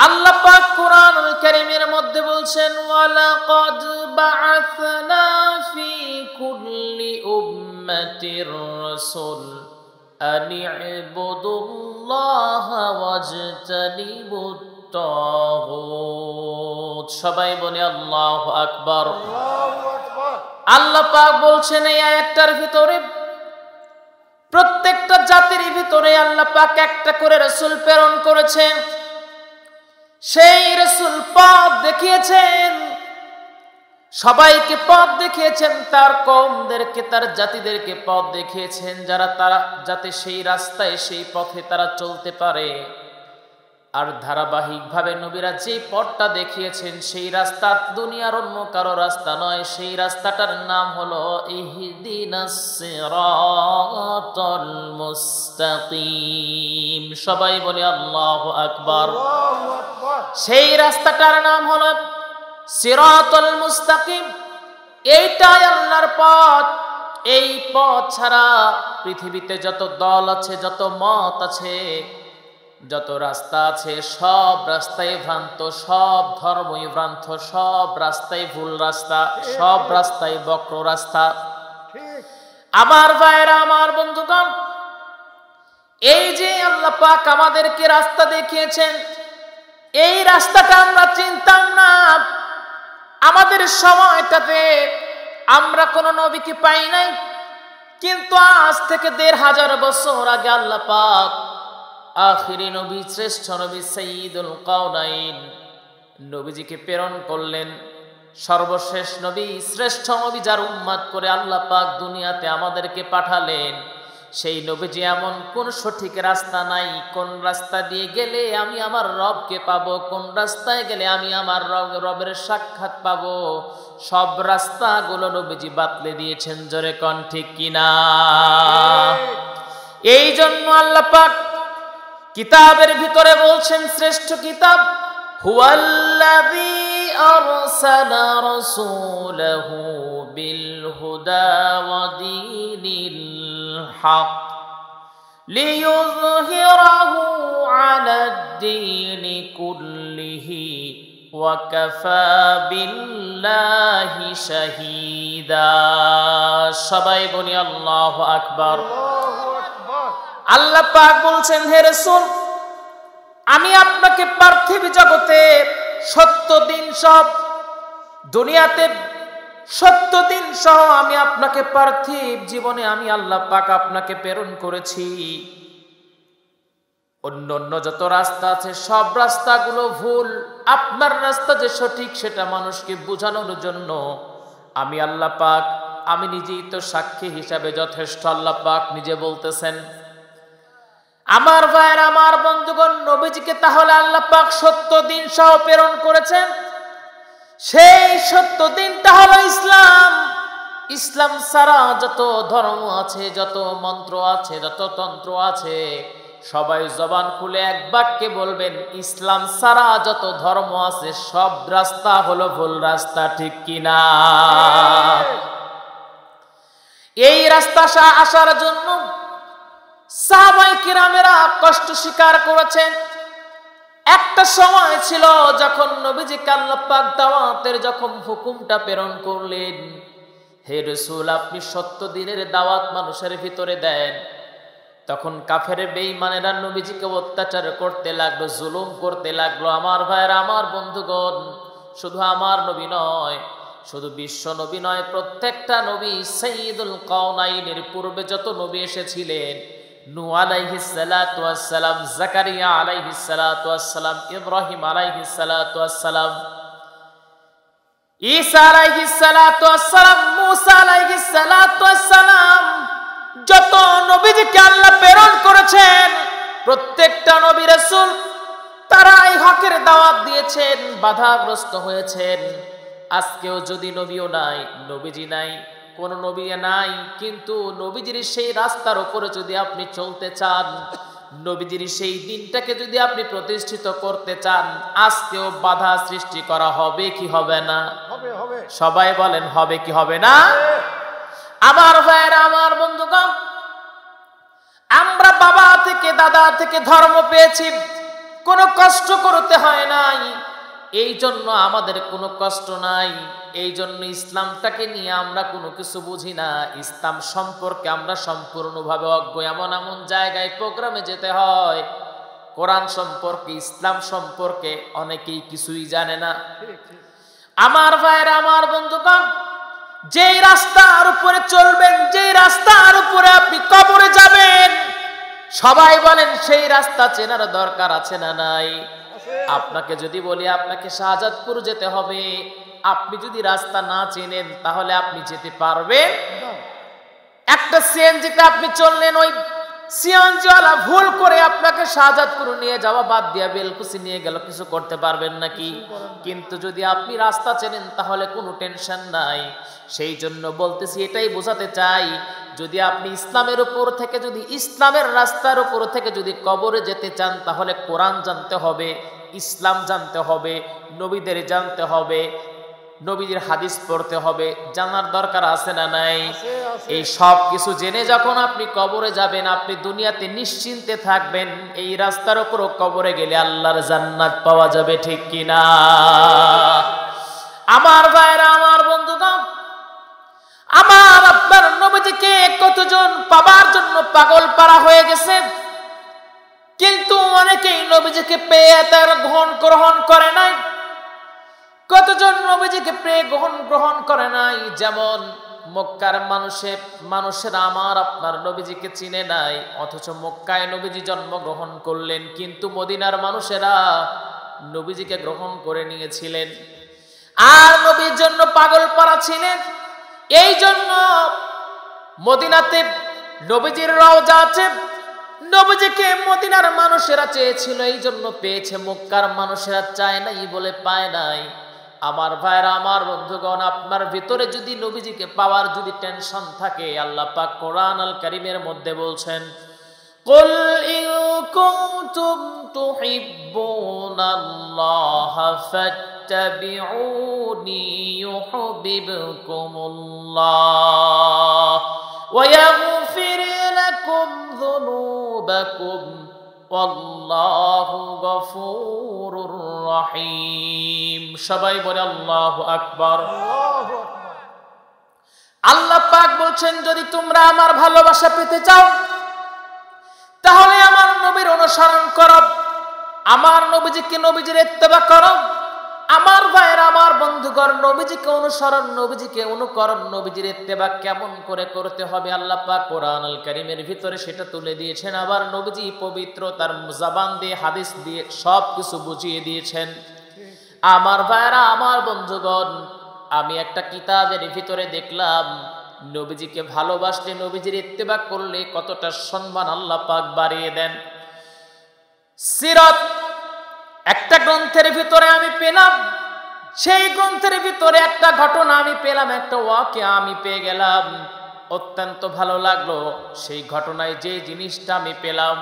আল্লাহ পাক কোরআনুল কারীমের মধ্যে বলছেন ওয়ালাকাদ বাআসনা ফি কুল্লি উম্মাতির রাসূল আন ইবুদুল্লাহা ওয়াজতানিবুত তাগুত। সবাই বলে আল্লাহু আকবার। আল্লাহু আকবার। আল্লাহ পাক বলছেন এই আয়াতটার ভিতরে প্রত্যেকটা জাতির ভিতরে আল্লাহ পাক একটা করে রাসূল প্রেরণ করেছেন। সেই রাসূল পথ দেখিয়েছেন, সবাইকে পথ দেখিয়েছেন, তার কওমদেরকে তার জাতিদেরকে পথ দেখিয়েছেন তারা যাতে সেই রাস্তায় সেই পথে তারা চলতে পারে। আর ধারাবাহিকভাবে নবীরা যে পথটা দেখিয়েছেন সেই রাস্তা দুনিয়ার অন্য কারো রাস্তা নয়, সেই রাস্তাটার নাম হলো ইহদিনাস সিরাতাল মুস্তাকিম। সবাই বলে আল্লাহু আকবার। আল্লাহু আকবার। সেই রাস্তাটার নাম হলো সিরাতাল মুস্তাকিম। এইটাই আল্লাহর পথ। এই পথ ছাড়া পৃথিবীতে যত দল আছে, যত মত আছে, যত রাস্তা আছে, সব রাস্তায় ভ্রান্ত, সব ধর্মই ভ্রান্ত, সব রাস্তায় ভুল রাস্তা, সব রাস্তায় বক্র রাস্তা। ঠিক। আমার ভাইরা, আমার বন্ধুগণ, এই যে আল্লাহ পাক আমাদেরকে রাস্তা দেখিয়েছেন, এই রাস্তাটা আমরা চিনতাম না। আমাদের সময়টাতে আমরা কোন নবীকে পাই নাই, কিন্তু আজ থেকে ১৫০০ বছর আগে আল্লাহ পাক আখিরি নবী, শ্রেষ্ঠ নবী সাইয়্যিদুল কাওনাইন নবীজিকে প্রেরণ করলেন। সর্বশেষ নবী, শ্রেষ্ঠ নবী, যার উম্মত করে আল্লাহ পাক দুনিয়াতে আমাদেরকে পাঠালেন। সেই নবীজি এমন কোন সঠিক রাস্তা নাই, কোন রাস্তা দিয়ে গেলে আমি আমার রবকে পাবো, কোন রাস্তায় গেলে আমি আমার রবের সাক্ষাৎ পাবো, সব রাস্তাগুলো নবীজি বাতলে দিয়েছেন। জোরে কোন ঠিক কিনা? এই জন্য আল্লাহ পাক কিতাবের ভিতরে বলছেন, শ্রেষ্ঠ কিতাব হুয়াল্লাযী আরসালা রাসূলাহু বিল হুদা ওয়া দীনিল হক লিইয়ুযহিরাহু আলাদ দীনি কুল্লিহি ওয়া কাফা বিল্লাহি শাহীদা। সবাই বলি আল্লাহু আকবার। আল্লাহু আকবার। আল্লাহ পাক বলছেন, হে রাসূল, আমি আপনাকে পার্থিব জগতে সত্য দিন সব, দুনিয়াতে সত্য দিন সহ আমি আপনাকে পার্থিব জীবনে আমি আল্লাহ পাক আপনাকে প্রেরণ করেছি। অন্য অন্য যত রাস্তা আছে সব রাস্তাগুলো ভুল, আপনার রাস্তা যে সঠিক সেটা মানুষকে বোঝানোর জন্য আমি আল্লাহ পাক, আমি নিজেই তো সাক্ষী হিসাবে যথেষ্ট। আল্লাহ পাক নিজে বলতেছেন। আমার ভাইয়ের, আমার বন্ধুগণ, নবীজিকে তাহলে আল্লাহ পাক সত্য দিন সহ প্রেরণ করেছেন। সেই সত্য দিনটা হলো ইসলাম। ইসলাম ছাড়া যত ধর্ম আছে, যত মন্ত্র আছে, যত তন্ত্র আছে, সবাই জবান খুলে এক বাক্যে বলবেন, ইসলাম ছাড়া যত ধর্ম আছে সব রাস্তা হলো ভুল রাস্তা। ঠিক কিনা? এই রাস্তা আসার জন্য সাহাবায়ে কিরামেরা কষ্ট স্বীকার করেছেন। একটা সময় ছিল যখন নবীজিকে আল্লাহ পাক দাওয়াতের যখন হুকুমটা প্রেরণ করলেন, হে রাসূল, আপনি সত্য দিনের দাওয়াত মানুষের ভিতরে দেন, তখন কাফের বেঈমানেরা নবীজিকে অত্যাচার করতে লাগলো, জুলুম করতে লাগলো। আমার ভাইয়েরা, আমার বন্ধুগণ, শুধু আমার নবী নয়, শুধু বিশ্ব নবী নয়, প্রত্যেকটা নবী, সাইয়্যিদুল কাওনাইনের পূর্বে যত নবী এসেছিলেন, নূহ আলাইহিস সালাতু ওয়াস সালাম, জাকারিয়া আলাইহিস সালাতু ওয়াস সালাম, ইব্রাহিম আলাইহিস সালাতু ওয়াস সালাম, ঈসা আলাইহিস সালাতু ওয়াস সালাম, মূসা আলাইহিস সালাতু ওয়াস সালাম, যত নবীজিকে আল্লাহ প্রেরণ করেছেন, প্রত্যেকটা নবী রাসূল তারা এই হকের দাওয়াত দিয়েছেন, বাধাগ্রস্ত হয়েছেন। আজকেও যদি নবীও নাই, নবীজি নাই, কোন নবী নাই, কিন্তু নবীজির সেই রাস্তার উপরে যদি আপনি চলতে চান, নবীজির সেই দিনটাকে যদি আপনি প্রতিষ্ঠিত করতে চান, আজকেও বাধা সৃষ্টি করা হবে কি হবে না? হবে, হবে। সবাই বলেন, হবে কি হবে না? আমার ভাইয়েরা, আমার বন্ধুগণ, আমরা বাবা থেকে দাদা থেকে ধর্ম পেয়েছি, কোনো কষ্ট করতে হয় নাই, এই জন্য আমাদের কোনো কষ্ট নাই। এই জন্য ইসলামটাকে নিয়ে আমরা কোনো কিছু বুঝি না, ইসলাম সম্পর্কে আমরা সম্পূর্ণভাবে অজ্ঞ। এমন এমন জায়গায় প্রোগ্রামে যেতে হয়, কোরআন সম্পর্কে ইসলাম সম্পর্কে অনেকেই কিছুই জানে না। আমার ভাইরা, আমার বন্ধুগণ, যেই রাস্তার উপরে চলবেন, যেই রাস্তার উপরে আপনি কবরে যাবেন, সবাই বলেন সেই রাস্তা চেনার দরকার আছে না নাই? আপনাকে যদি বলি আপনাকে শাহজাদপুর যেতে হবে, আপনি যদি রাস্তা না চেনেন তাহলে আপনি যেতে পারবেন? একটা সিএনজিতে আপনি চললেন, ওই সিএনজিওয়ালা ভুল করে আপনাকে শাহজাদপুর নিয়ে যাওয়া বাদ দিয়া বেলকুচি নিয়ে গেল, কিছু করতে পারবেন নাকি? কিন্তু যদি আপনি রাস্তা চেনেন তাহলে কোনো টেনশন নাই। সেই জন্য বলতেছি, এটাই বোঝাতে চাই, যদি আপনি ইসলামের উপর থেকে, যদি ইসলামের রাস্তার উপর থেকে যদি কবরে যেতে চান তাহলে কোরআন জানতে হবে, ইসলাম জানতে হবে, নবীদের জানতে হবে, নবীদের হাদিস পড়তে হবে। জানার দরকার আছে না নাই? এই সব কিছু জেনে যখন আপনি কবরে যাবেন, আপনি দুনিয়াতে নিশ্চিন্তে থাকবেন, এই রাস্তার উপর কবরে গেলে আল্লাহর জান্নাত পাওয়া যাবে, ঠিক কিনা? আমার ভাইরা, আমার বন্ধুগণ, আমার আপনার নবীজিকে কতজন পাবার জন্য পাগল পারা হয়ে গেছে, কিন্তু অনেকেই নবীজিকে পেয়ে তার গ্রহণ করে নাই। কতজন নবীজিকে পেয়ে গ্রহণ করে নাই। যেমন মক্কার মানুষেরা আমার আপনার নবীজিকে চিনে নাই, অথচ মক্কায় নবীজি জন্মগ্রহণ করলেন, কিন্তু মদিনার মানুষেরা নবীজিকে গ্রহণ করে নিয়েছিলেন আর নবীর জন্য পাগল পারা ছিলেন। এই জন্য মদিনাতে নবীজির রওজা আছে, নবীজিকে মদিনার মানুষেরা চেয়েছিল, এই জন্য পেয়েছে। মক্কার মানুষেরা চায় নাই বলে পায় নাই। আমার ভাইরা, আমার বন্ধুগণ, আপনার ভিতরে যদি নবীজিকে পাওয়ার যদি টেনশন থাকে, আল্লাহ পাক কোরআন আল কারীমের মধ্যে বলছেন, কুল ইন কুনতুম তুহিব্বুনাল্লাহা ফাত্তাবিউনি ইউহিব্বুকুমুল্লাহ ওয়া ইয়াগফির লাকুম যুনুবাকুম ওয়াল্লাহু গফুরুর রহিম। সবাই বলে আল্লাহু আকবার। আল্লাহ পাক বলছেন, যদি তোমরা আমার ভালোবাসা পেতে চাও তাহলে আমার নবীর অনুসরণ করো, আমার নবীজিকে, নবীজির ইত্তেবা করো। আমার ভাইয়েরা, আমার বন্ধুগণ, নবীজিকে অনুসরণ, নবীজিকে অনুকরণ, নবীজির ইত্তেবা কেমন করে করতে হবে আল্লাহ পাক কোরআন আল কারীমের ভিতরে সেটা তুলে দিয়েছেন। আবার নবীজি পবিত্র, তার জবান দিয়ে, হাদিস দিয়ে সব কিছু বুঝিয়ে দিয়েছেন। আমার ভাইয়েরা, আমার বন্ধুগণ, আমি একটা কিতাবের ভিতরে দেখলাম, নবীজিকে ভালোবাসলে, নবীজির ইত্তেবা করলে কতটা সম্মান আল্লাহ পাক বাড়িয়ে দেন। সিরাত একটা গ্রন্থের ভিতরে আমি পেলাম, সেই গ্রন্থের ভিতরে একটা ঘটনা আমি পেলাম, একটা ওয়াকিয়া আমি পেয়ে গেলাম, অত্যন্ত ভালো লাগলো। সেই ঘটনায় যে জিনিসটা আমি পেলাম,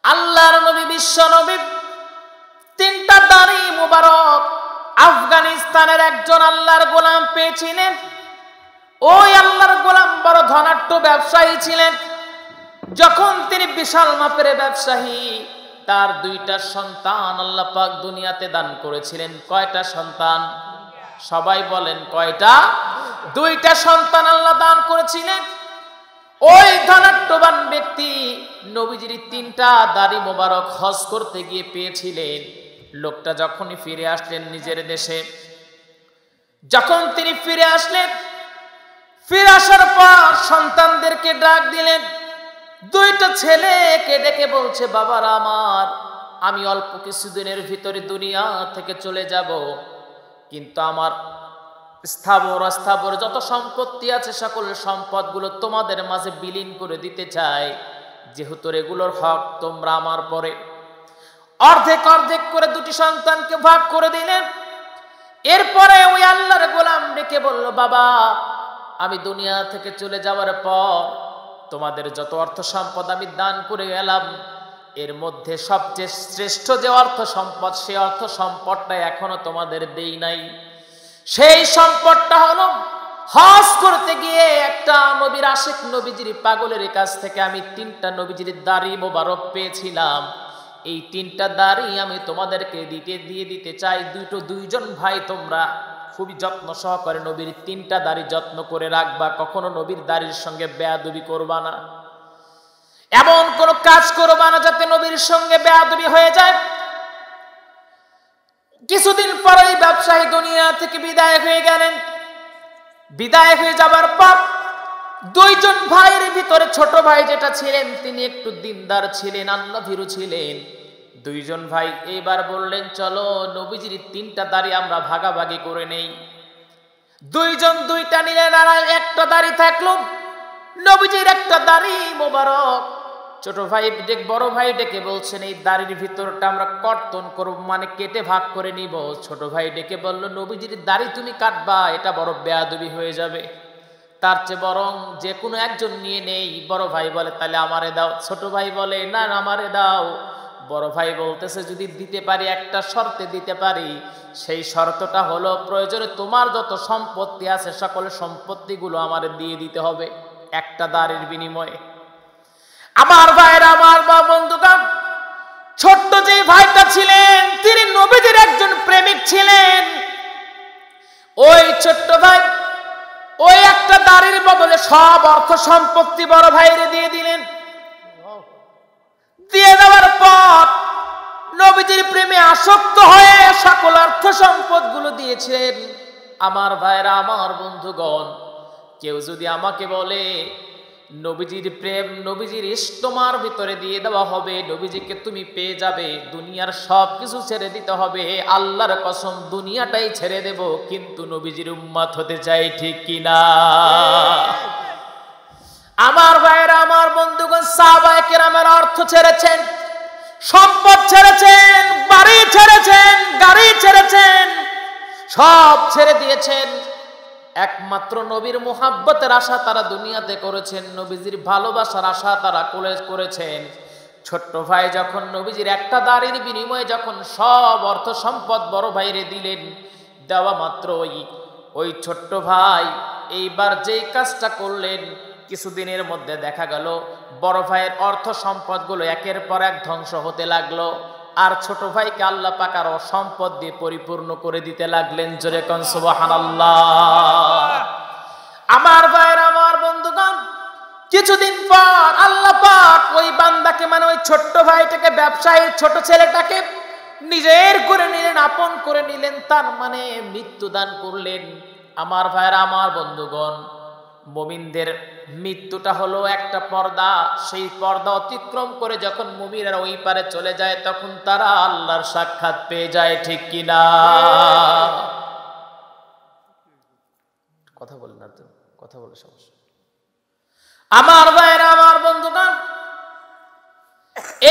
আল্লাহর নবী, বিশ্ব নবী, তিনটা দাড়ি মুবারক আফগানিস্তানের একজন আল্লাহর গোলাম পেয়েছিলেন। ওই আল্লাহর গোলাম বড় ধনাঢ্য ব্যবসায়ী ছিলেন। যখন তিনি বিশাল মাপের ব্যবসায়ী, তার দুইটা সন্তান আল্লাহ পাক দুনিয়াতে দান করেছিলেন। কয়টা সন্তান? সবাই বলেন কয়টা? দুইটা সন্তান আল্লাহ দান করেছিলেন। ওই ধনাঢ্যবান ব্যক্তি নবীজির তিনটা দাড়ি মোবারক হজ করতে গিয়ে পেয়েছিলেন। লোকটা যখনই ফিরে আসলেন নিজের দেশে, যখন তিনি ফিরে আসলেন, ফিরে আসার পর সন্তানদেরকে ডাক দিলেন। দুইটা ছেলেকে ডেকে বলছে, বাবারা আমার, আমি অল্প কিছুদিনের ভিতরে দুনিয়া থেকে চলে যাব, কিন্তু আমার স্থাবর যত সম্পত্তি আছে সকল সম্পদগুলো তোমাদের মাঝে বিলীন করে দিতে চাই, যেহেতু এগুলোর হক তোমরা আমার পরে। অর্ধেক অর্ধেক করে দুটি সন্তানকে ভাগ করে দিলেন। এরপরে ওই আল্লাহর গোলাম ডেকে বলল, বাবা, আমি দুনিয়া থেকে চলে যাওয়ার পর তোমাদের যত অর্থ সম্পদ আমি দান করে গেলাম, এর মধ্যে সবচেয়ে শ্রেষ্ঠ যে অর্থ সম্পদ, সেই অর্থ সম্পদটা এখনো তোমাদের দেই নাই। সেই সম্পদটা হলো, হজ করতে গিয়ে একটা নবীর আশিক, নবীজির পাগলের কাছ থেকে আমি তিনটা নবীজির দাড়ি মোবারক পেয়েছিলাম। এই 3টা দাড়ি আমি তোমাদেরকে দিয়ে দিতে চাই। দুইজন ভাই তোমরা খুবই যত্ন সহকারে নবীর 3টা দাড়ি যত্ন করে রাখবা, কখনো নবীর দাড়ির সঙ্গে বেয়াদবি করবা না, এমন কোন কাজ করবা না যাতে নবীর সঙ্গে বেয়াদবি হয়ে যায়। কিছুদিন পরেই ব্যবসায়ী দুনিয়া থেকে বিদায় হয়ে গেলেন। বিদায় হয়ে যাবার পর দুইজন ভাইয়ের ভিতরে ছোট ভাই যেটা ছিলেন তিনি একটু দিনদার ছিলেন, আল্লাহভীরু ছিলেন। দুইজন ভাই এইবার বললেন চলো নবীজির 3টা দাড়ি আমরা ভাগাভাগি করে নেই। দুইজন 2টা নিলেন আর একটা দাড়ি থাকলো। নবীজির একটা দাড়ি মোবারক। ছোট ভাই বড় ভাই ডেকে বলছেন এই দাড়ির ভিতরটা আমরা কর্তন করব, মানে কেটে ভাগ করে নিব। ছোট ভাই ডেকে বলল নবীজির দাড়ি তুমি কাটবা, এটা বড় বেয়াদবি হয়ে যাবে, তার চেয়ে বরং যে কোনো একজন নিয়ে নেই। বড় ভাই বলে তাহলে আমারে দাও। ছোট ভাই বলে না আমারে দাও। বড় ভাই বলতেছে যদি দিতে পারি একটা শর্তে দিতে পারি, সেই শর্তটা হলো প্রয়োজনে তোমার যত সম্পত্তি আছে সকল সম্পত্তিগুলো আমারে দিয়ে দিতে হবে একটা দাড়ির বিনিময়ে। আমার ভাইরা, আমার বন্ধুগণ, ছোট্ট যে ভাইটা ছিলেন তিনি নবীজির একজন প্রেমিক ছিলেন। ওই ছোট্ট ভাই ওই একটা দাড়ির বদলে সব অর্থ সম্পত্তি বড় ভাইরে দিয়ে দিলেন। দিয়ে দেওয়ার পর নবীজির প্রেমে আসক্ত হয়ে সকল অর্থ সম্পদ গুলো দিয়েছেন। আমার ভাইরা, আমার বন্ধুগণ, কেউ যদি আমাকে বলে নবীজির প্রেম নবীজির ইস্তেমার ভিতরে দিয়ে দেওয়া হবে, নবীজিকে তুমি পেয়ে যাবে, দুনিয়ার সব কিছু ছেড়ে দিতে হবে, আল্লাহর কসম দুনিয়াটাই ছেড়ে দেব, কিন্তু নবীজির উম্মত হতে চাই, ঠিক কিনা? আমার ভাইরা, আমার বন্ধুগণ, সাহাবায়ে কেরামের অর্থ ছেড়েছেন, সম্পদ ছেড়েছেন, বাড়ি ছেড়েছেন, গাড়ি ছেড়েছেন, সব ছেড়ে দিয়েছেন। একমাত্র নবীর মুহাব্বতের আশা তারা দুনিয়াতে করেছেন, নবীজির ভালোবাসার আশা তারা করেছেন। ছোট্ট ভাই যখন নবীজির একটা দাড়ির বিনিময়ে যখন সব অর্থ সম্পদ বড় ভাইরে দিলেন, দেওয়া মাত্র ওই ছোট্ট ভাই এইবার যেই কাজটা করলেন, কিছুদিনের মধ্যে দেখা গেল বড় ভাইয়ের অর্থ সম্পদগুলো একের পর এক ধ্বংস হতে লাগলো, আর ছোট ভাইকে আল্লাহ পাক আরো সম্পদ দিয়ে পরিপূর্ণ করে দিতে লাগলেন। জোরে কোন সুবহানাল্লাহ। আমার ভাইরা, আমার বন্ধুগণ, কিছুদিন পর আল্লাহ পাক ওই বান্দাকে, মানে ওই ছোট্ট ভাইটাকে, ব্যবসায়ীর ছোট ছেলেটাকে নিজের করে নিলেন, আপন করে নিলেন, তার মানে মৃত্যু দান করলেন। আমার ভাইরা, আমার বন্ধুগণ, মুমিনদের মৃত্যুটা হলো একটা পর্দা, সেই পর্দা অতিক্রম করে যখন মুমিনরা ওই পারে চলে যায় তখন তারা আল্লাহর সাক্ষাৎ পেয়ে যায়, ঠিক কিনা? কথা বলেন না তো, কথা বলে সমস্যা। আমার ভাইরা, আমার বন্ধুগণ,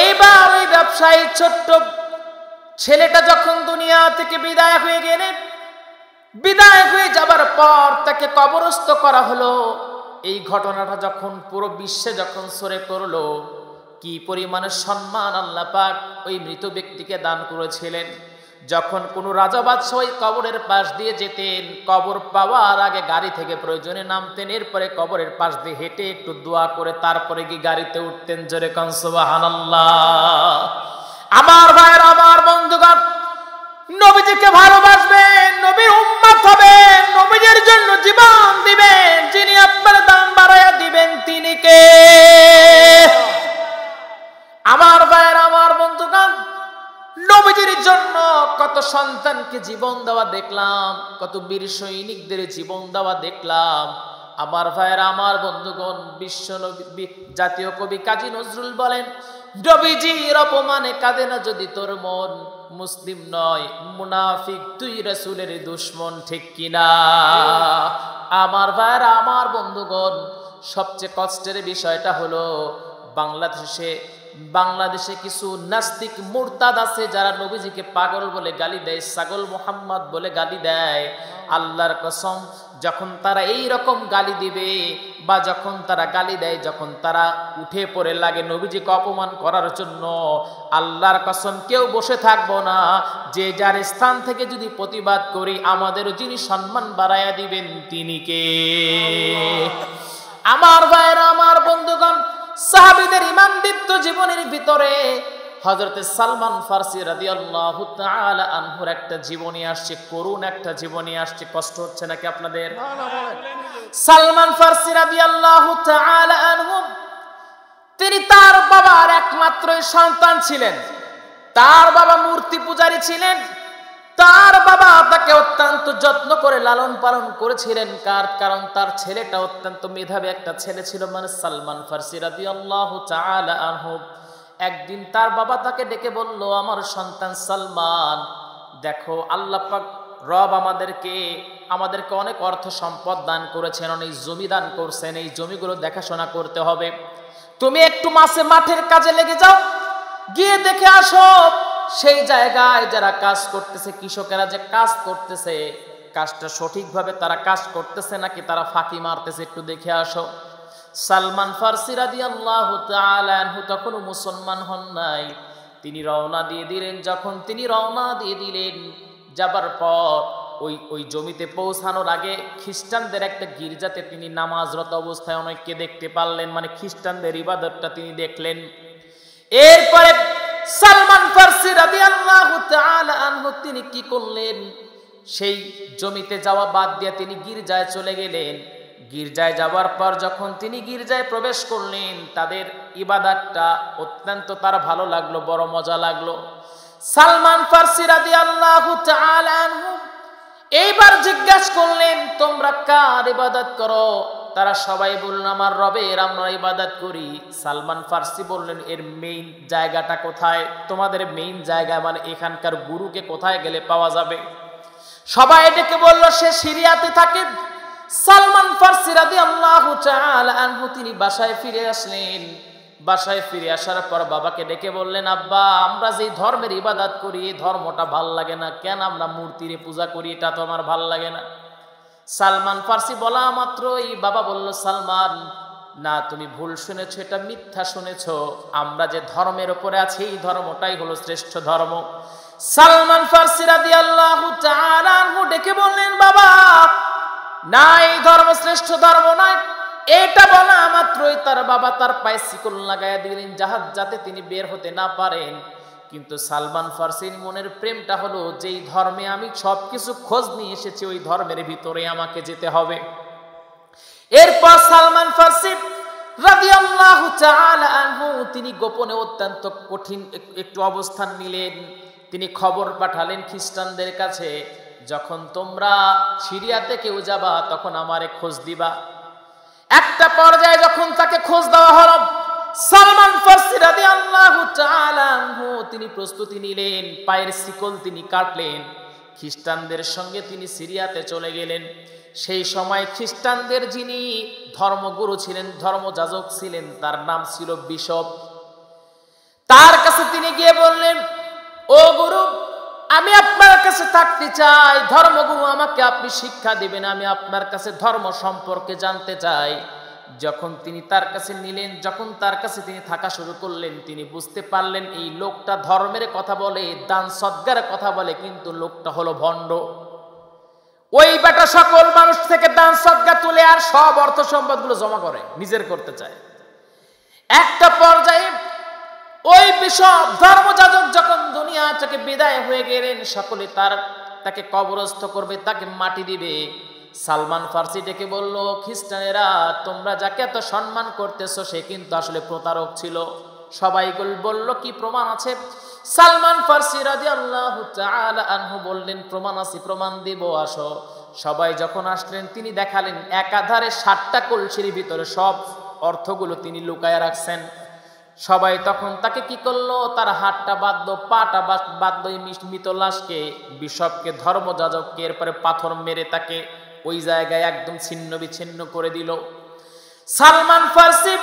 এইবার ওই ব্যবসায়ী ছোট্ট ছেলেটা যখন দুনিয়া থেকে বিদায় হয়ে গেলেন, বিদায় হয়ে যাবার পর তাকে কবরস্থ করা হলো। এই ঘটনাটা যখন পুরো বিশ্বে যখন ছড়িয়ে পড়লো, কি পরিমাণে সম্মান আল্লাহ পাক ওই মৃত ব্যক্তিকে দান করেছিলেন। যখন কোনো রাজা বাদশাহ ওই কবরের পাশ দিয়ে যেতেন, কবর পাওয়ার আগে গাড়ি থেকে প্রয়োজনে নামতেন, এরপরে কবরের পাশ দিয়ে হেঁটে একটু দোয়া করে তারপরে গিয়ে গাড়িতে উঠতেন। জোরে কোন সুবহানাল্লাহ। আমার ভাইয়ের, আমার বন্ধুগণ, নবীজিকে ভালোবাসবেন, নবীর উম্মত হবেন, নবীজির জন্য জীবন দিবেন, যিনি আপনার দাম বাড়ায়া দিবেন তিনি কে? আমার ভাইয়ের, আমার বন্ধুগণ, নবীজির জন্য কত সন্তানকে জীবন দেওয়া দেখলাম, কত বীর সৈনিকদের জীবন দেওয়া দেখলাম। আমার ভাইয়ের, আমার বন্ধুগণ, বিশ্ব নবী জাতীয় কবি কাজী নজরুল বলেন, নবীজির অপমানে কাঁদে না যদি তোর মন, মুসলিম নয় মুনাফিক তুই রাসূলের দুশমন, ঠিক কিনা? আমার ভাইয়েরা, আমার বন্ধুগণ, সবচেয়ে কষ্টের বিষয়টা হলো বাংলাদেশে কিছু নাস্তিক মুরতাদ আছে যারা নবীজিকে পাগল বলে গালি দেয়, ছাগল মোহাম্মদ বলে গালি দেয়। আল্লাহর কসম, যখন তারা এই রকম গালি দিবে বা যখন তারা গালি দেয়, যখন তারা উঠে পড়ে লাগে নবীজিকে অপমান করার জন্য, আল্লাহর কসম কেউ বসে থাকবো না। যে যার স্থান থেকে যদি প্রতিবাদ করি, আমাদেরও যিনি সম্মান বাড়াইয়া দিবেন তিনি কে? আমার ভাইয়েরা, আমার বন্ধুগণ, সাহাবীদের ঈমানদীপ্ত জীবনের ভিতরে হযরতে সালমান ফারসি রাদিয়াল্লাহু তাআলা আনহুর একটা জীবনী আসছে, করুণ একটা জীবনী আসছে। কষ্ট হচ্ছে নাকি আপনাদের? না না বলেন। সালমান ফারসি রাদিয়াল্লাহু তাআলা আনহু তিনি তার বাবার একমাত্র সন্তান ছিলেন। তার বাবা মূর্তি পূজারী ছিলেন। তার বাবা তাকে অত্যন্ত যত্ন করে লালন পালন করেছিলেন, কারণ তার ছেলেটা অত্যন্ত মেধাবী একটা ছেলে ছিল, মানে সালমান ফারসি রাদিয়াল্লাহু তাআলা আনহু। একদিন তার বাবা তাকে ডেকে বলল, আমার সন্তান সালমান, দেখো আল্লাহ পাক রব আমাদেরকে অনেক অর্থ সম্পদ দান করেছেন, অনেক জমি দান করছেন, এই জমিগুলো দেখাশোনা করতে হবে। তুমি একটু মাঠের কাজে লেগে যাও, গিয়ে দেখে আসো সেই জায়গায় যারা কাজ করতেছে, কৃষকেরা যে কাজ করতেছে, কাজটা সঠিকভাবে তারা কাজ করতেছে নাকি তারা ফাঁকি মারতেছে, একটু দেখে আসো। সালমান ফারসি রাদিয়াল্লাহু তাআলা আনহু তখনও মুসলমান হন নাই। তিনি রওনা দিয়ে দিলেন। যখন তিনি রওনা দিয়ে দিলেন, যাবার পর ওই জমিতে পৌঁছানোর আগে খ্রিস্টানদের একটা গির্জাতে তিনি নামাজরত অবস্থায় অনেককে দেখতে পারলেন, মানে খ্রিস্টানদের ইবাদতটা তিনি দেখলেন। এরপরে সালমান ফারসি রাদিয়াল্লাহু তাআলা আনহু তিনি কি করলেন, সেই জমিতে যাওয়া বাদ দিয়ে তিনি গির্জায় চলে গেলেন। গির্জায় যাওয়ার পর যখন তিনি গির্জায় প্রবেশ করলেন, তাদের ইবাদতটা অত্যন্ত তার ভালো লাগলো, বড় মজা লাগলো। সালমান ফারসি রাদিয়াল্লাহু তাআলা আনহু এইবার জিজ্ঞাসা করলেন, তোমরা কার ইবাদত করো? তারা সবাই বলল, আমার রবের আমরা ইবাদত করি। সালমান ফারসি বললেন, এর মেইন জায়গাটা কোথায়? তোমাদের মেইন জায়গা মানে এখানকার গুরুকে কোথায় গেলে পাওয়া যাবে? সবাই ডেকে বলল, সে সিরিয়াতে থাকে। সালমান ফারসি রাদিয়াল্লাহু তাআলা আনহু তিনি বাসায় ফিরে আসলেন। বাসায় ফিরে আসার পর বাবাকে ডেকে বললেন, আব্বা, আমরা যে ধর্মের ইবাদত করি এই ধর্মটা ভাল লাগে না, কেন আমরা মূর্তির পূজা করি এটা তো আমার ভাল লাগে না। সালমান ফারসি বলা মাত্রই বাবা বলল, সালমান, না, তুমি ভুল শুনেছো, এটা মিথ্যা শুনেছো। আমরা যে ধর্মের উপরে আছি এই ধর্মটাই হলো শ্রেষ্ঠ ধর্ম। সালমান ফারসি রাদিয়াল্লাহু তাআলা আনহু ডেকে বললেন, বাবা, না, এই ধর্ম শ্রেষ্ঠ ধর্ম নয়। এটা বলা মাত্রই তার বাবা তার পায়ে শিকল লাগাইয়া দিলেন, যাতে তিনি বের হতে না পারেন। কিন্তু সালমান ফারসির মনের প্রেমটা হলো, যেই ধর্মে আমি সবকিছু খোঁজ নিয়ে এসেছি ওই ধর্মের ভিতরে আমাকে যেতে হবে। এরপর সালমান ফারসি রাদিয়াল্লাহু তাআলা আনহু তিনি গোপনে অত্যন্ত কঠিন একটু অবস্থান নিলেন। তিনি খবর পাঠালেন খ্রিস্টানদের কাছে, যখন তোমরা সিরিয়াতে কেউ যাবা তখন আমারে খোঁজ দিবা। একটা পর্যায়ে যখন তাকে খোঁজ দেওয়া হলো, সালমান ফারসি রাদিয়াল্লাহু তাআলা আনহু তিনি প্রস্তুতি নিলেন, পায়ের শিকল তিনি কাটলেন, খ্রিস্টানদের সঙ্গে তিনি সিরিয়াতে চলে গেলেন। সেই সময় খ্রিস্টানদের যিনি ধর্মগুরু ছিলেন, ধর্মযাজক ছিলেন, তার নাম ছিল বিশপ। তার কাছে তিনি গিয়ে বললেন, ও গুরু, আমি আপনার কাছে থাকতে চাই, ধর্মগুরু আমাকে আপনি শিক্ষা দিবেন, আমি আপনার কাছে ধর্ম সম্পর্কে জানতে চাই। যখন তিনি তার কাছে নিলেন, যখন তার কাছে তিনি থাকা শুরু করলেন, তিনি বুঝতে পারলেন এই লোকটা ধর্মের কথা বলে, দান সদকার কথা বলে, কিন্তু লোকটা হলো ভণ্ড। ওই বেটা সকল মানুষ থেকে দান সদকা তুলে আর সব অর্থ সম্পদগুলো জমা করে নিজের করতে চায়। একটা পর্যায়ে ওই বিশপ ধর্মযাজক যখন দুনিয়া থেকে বিদায় হয়ে গেলেন, সকলে তাকে কবরস্থ করবে, তাকে মাটি দিবে। সালমান ফারসি ডেকে বলল, খ্রিস্টানেরা, তোমরা যাকে এত সম্মান করতেছো সে কিন্তু আসলে প্রতারক ছিল। সবাই বলল, কি প্রমাণ আছে? সালমান ফারসি রাদিয়াল্লাহু তাআলা আনহু বললেন, প্রমাণ আছে, প্রমাণ দিব, আসো। সবাই যখন আসলেন, তিনি দেখালেন একাধারে 60টা কলসির ভিতরে সব অর্থগুলো তিনি লুকায় রাখছেন। সবাই তখন তাকে কি করলো, তার হাতটা বাঁধলো, পাটা বাঁধলো, এই মৃত লাশকে, বিশপকে, ধর্মযাজককে, এরপরে পাথর মেরে তাকে ওই জায়গায় একদম ছিন্ন বিচ্ছিন্ন করে দিল। সালমান ফারসি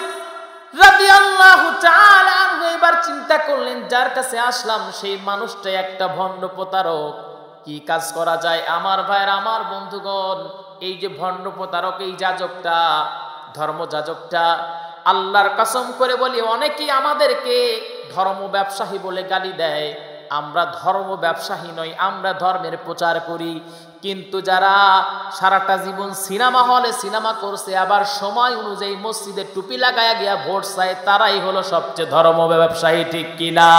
রাদিয়াল্লাহু তাআলা আনহু এবার চিন্তা করলেন, যার কাছে আসলাম সেই মানুষটা একটা ভণ্ড প্রতারক, কি কাজ করা যায়? আমার ভাইয়ের, আমার বন্ধুগণ, এই যে ভণ্ড প্রতারক, এই যাজকটা, ধর্মযাজকটা, আল্লাহর কসম করে বলি, অনেকেই আমাদেরকে ধর্ম ব্যবসায়ী বলে গালি দেয়, আমরা ধর্ম ব্যবসায়ী নই, আমরা ধর্মের প্রচার করি। কিন্তু যারা সারাটা জীবন সিনেমা হলে সিনেমা করছে, আবার সময় অনুযায়ী মসজিদে টুপি লাগায়া গিয়া ভোট চায়, তারাই হলো সবচেয়ে ধর্ম ব্যবসায়ী, ঠিক কিনা?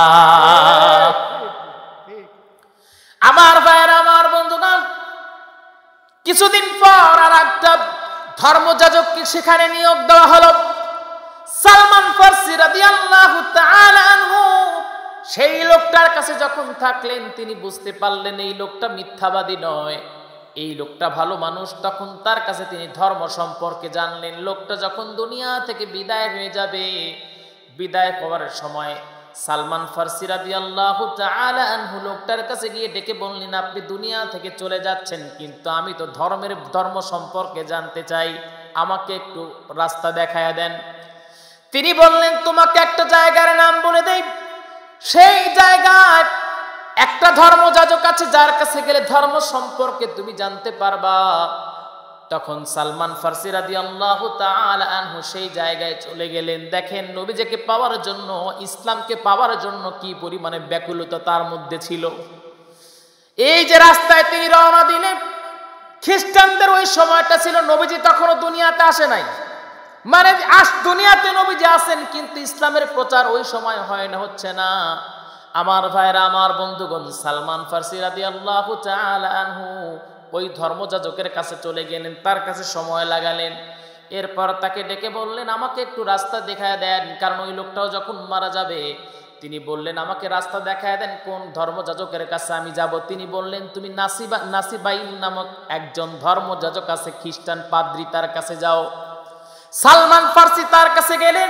আমার ভাইয়েরা, আমার বন্ধুগণ, কিছুদিন পর আর একটা ধর্মযাজককে সেখানে নিয়োগ দেওয়া হলো। সালমান ফারসি রাদিয়াল্লাহু তাআলা আনহু সেই লোকটার কাছে যখন থাকলেন, তিনি বুঝতে পারলেন এই লোকটা মিথ্যাবাদী নয়, এই লোকটা ভালো মানুষ। তখন তার কাছে তিনি ধর্ম সম্পর্কে জানলেন। লোকটা যখন দুনিয়া থেকে বিদায় হয়ে যাবে, বিদায় হওয়ার সময় সালমান ফারসি রাদিয়াল্লাহু তাআলা আনহু লোকটার কাছে গিয়ে ডেকে বললেন, আপনি দুনিয়া থেকে চলে যাচ্ছেন, কিন্তু আমি তো ধর্ম সম্পর্কে জানতে চাই, আমাকে একটু রাস্তা দেখায়া দেন। তিনি বললেন, তোমাকে একটা জায়গার নাম বলে দেই, সেই জায়গায় একটা ধর্মযাজক আছে, যার কাছে গেলে ধর্ম সম্পর্কে তুমি জানতে পারবা। তখন সালমান ফারসি রাদিয়াল্লাহু তাআলা আনহু সেই জায়গায় চলে গেলেন। দেখেন নবীজিকে পাওয়ার জন্য, ইসলামকে পাওয়ার জন্য কি পরিমাণে ব্যাকুলতা তার মধ্যে ছিল। এই যে রাস্তায় তিনি রওনা দিলেন, খ্রিস্টানদের ওই সময়টা ছিল নবীজি তখনও দুনিয়াতে আসে নাই, মানে দুনিয়াতে নবীজি আছেন, কিন্তু ইসলামের প্রচার ওই সময় হয় না, হচ্ছে না। আমার ভাইরা, আমার বন্ধুগণ, সালমান ফারসি রাদিয়াল্লাহু তাআলা আনহু ওই ধর্মযাজকের কাছে চলে গেলেন, তার কাছে সময় লাগালেন। এরপর তাকে ডেকে বললেন, আমাকে একটু রাস্তা দেখায় দেন, কারণ ওই লোকটাও যখন মারা যাবে। তিনি বললেন, আমাকে রাস্তা দেখায় দেন, কোন ধর্মযাজকের কাছে আমি যাব। তিনি বললেন, তুমি নাসিবাইন নামক একজন ধর্মযাজক আছে, খ্রিস্টান পাদ্রী, তার কাছে যাও। সালমান ফারসি তার কাছে গেলেন।